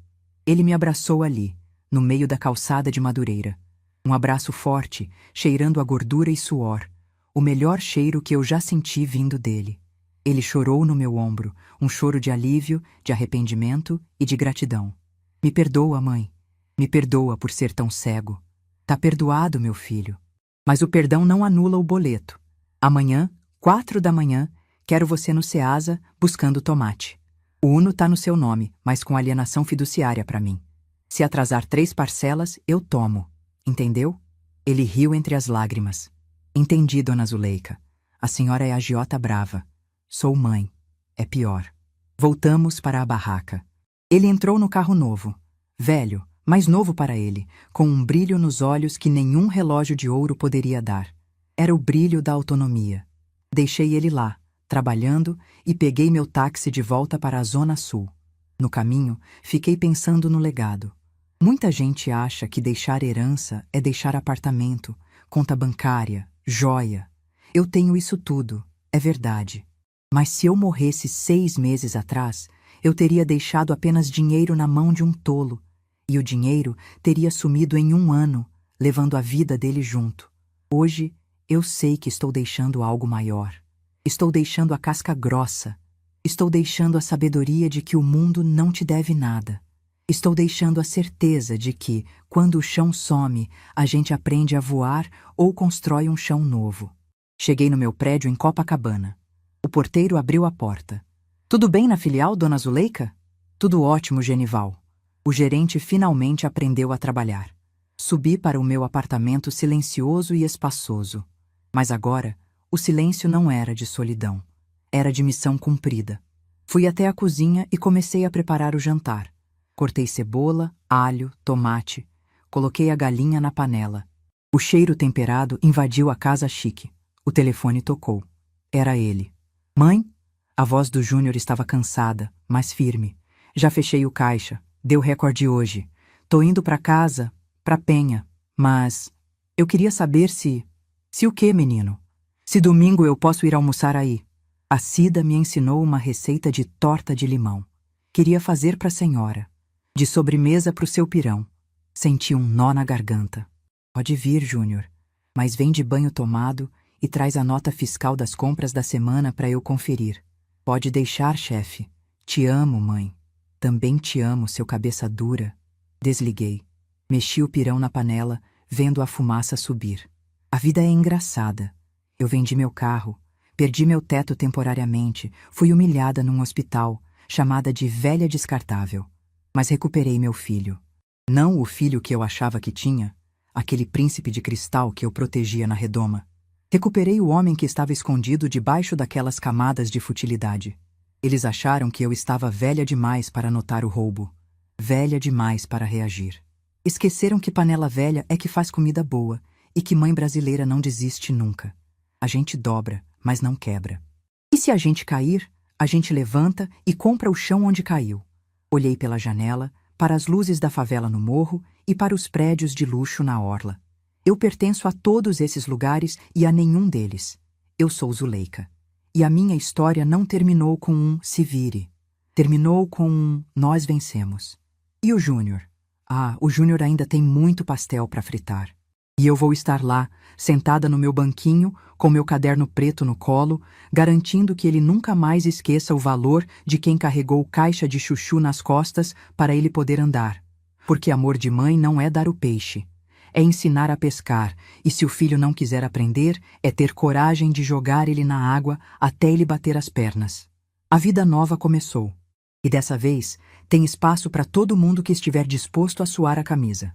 Ele me abraçou ali, no meio da calçada de Madureira. Um abraço forte, cheirando a gordura e suor. O melhor cheiro que eu já senti vindo dele. Ele chorou no meu ombro, um choro de alívio, de arrependimento e de gratidão. Me perdoa, mãe. Me perdoa por ser tão cego. Tá perdoado, meu filho. Mas o perdão não anula o boleto. Amanhã, 4 da manhã, quero você no Ceasa, buscando tomate. O Uno tá no seu nome, mas com alienação fiduciária para mim. Se atrasar 3 parcelas, eu tomo. Entendeu? Ele riu entre as lágrimas. Entendi, dona Zuleika. A senhora é agiota brava. Sou mãe. É pior. Voltamos para a barraca. Ele entrou no carro novo. Velho, mas novo para ele, com um brilho nos olhos que nenhum relógio de ouro poderia dar. Era o brilho da autonomia. Deixei ele lá, trabalhando, e peguei meu táxi de volta para a Zona Sul. No caminho, fiquei pensando no legado. Muita gente acha que deixar herança é deixar apartamento, conta bancária, joia. Eu tenho isso tudo, é verdade. Mas se eu morresse 6 meses atrás, eu teria deixado apenas dinheiro na mão de um tolo, e o dinheiro teria sumido em 1 ano, levando a vida dele junto. Hoje, eu sei que estou deixando algo maior. Estou deixando a casca grossa. Estou deixando a sabedoria de que o mundo não te deve nada. Estou deixando a certeza de que, quando o chão some, a gente aprende a voar ou constrói um chão novo. Cheguei no meu prédio em Copacabana. O porteiro abriu a porta. Tudo bem na filial, dona Zuleika? Tudo ótimo, Genival. O gerente finalmente aprendeu a trabalhar. Subi para o meu apartamento silencioso e espaçoso. Mas agora, o silêncio não era de solidão. Era de missão cumprida. Fui até a cozinha e comecei a preparar o jantar. Cortei cebola, alho, tomate. Coloquei a galinha na panela. O cheiro temperado invadiu a casa chique. O telefone tocou. Era ele. Mãe? A voz do Júnior estava cansada, mas firme. Já fechei o caixa. Deu recorde hoje. Tô indo pra casa, pra Penha. Mas eu queria saber se... Se o quê, menino? Se domingo eu posso ir almoçar aí. A Cida me ensinou uma receita de torta de limão. Queria fazer pra senhora. De sobremesa pro seu pirão. Senti um nó na garganta. Pode vir, Júnior. Mas vem de banho tomado e traz a nota fiscal das compras da semana para eu conferir. Pode deixar, chefe. Te amo, mãe. Também te amo, seu cabeça dura. Desliguei. Mexi o pirão na panela, vendo a fumaça subir. A vida é engraçada. Eu vendi meu carro, perdi meu teto temporariamente, fui humilhada num hospital, chamada de velha descartável. Mas recuperei meu filho. Não o filho que eu achava que tinha, aquele príncipe de cristal que eu protegia na redoma. Recuperei o homem que estava escondido debaixo daquelas camadas de futilidade. Eles acharam que eu estava velha demais para notar o roubo, velha demais para reagir. Esqueceram que panela velha é que faz comida boa e que mãe brasileira não desiste nunca. A gente dobra, mas não quebra. E se a gente cair, a gente levanta e compra o chão onde caiu. Olhei pela janela, para as luzes da favela no morro e para os prédios de luxo na orla. Eu pertenço a todos esses lugares e a nenhum deles. Eu sou Zuleika. E a minha história não terminou com um se vire. Terminou com um nós vencemos. E o Júnior? Ah, o Júnior ainda tem muito pastel para fritar. E eu vou estar lá, sentada no meu banquinho, com meu caderno preto no colo, garantindo que ele nunca mais esqueça o valor de quem carregou caixa de chuchu nas costas para ele poder andar. Porque amor de mãe não é dar o peixe. É ensinar a pescar, e se o filho não quiser aprender, é ter coragem de jogar ele na água até ele bater as pernas. A vida nova começou. E dessa vez, tem espaço para todo mundo que estiver disposto a suar a camisa.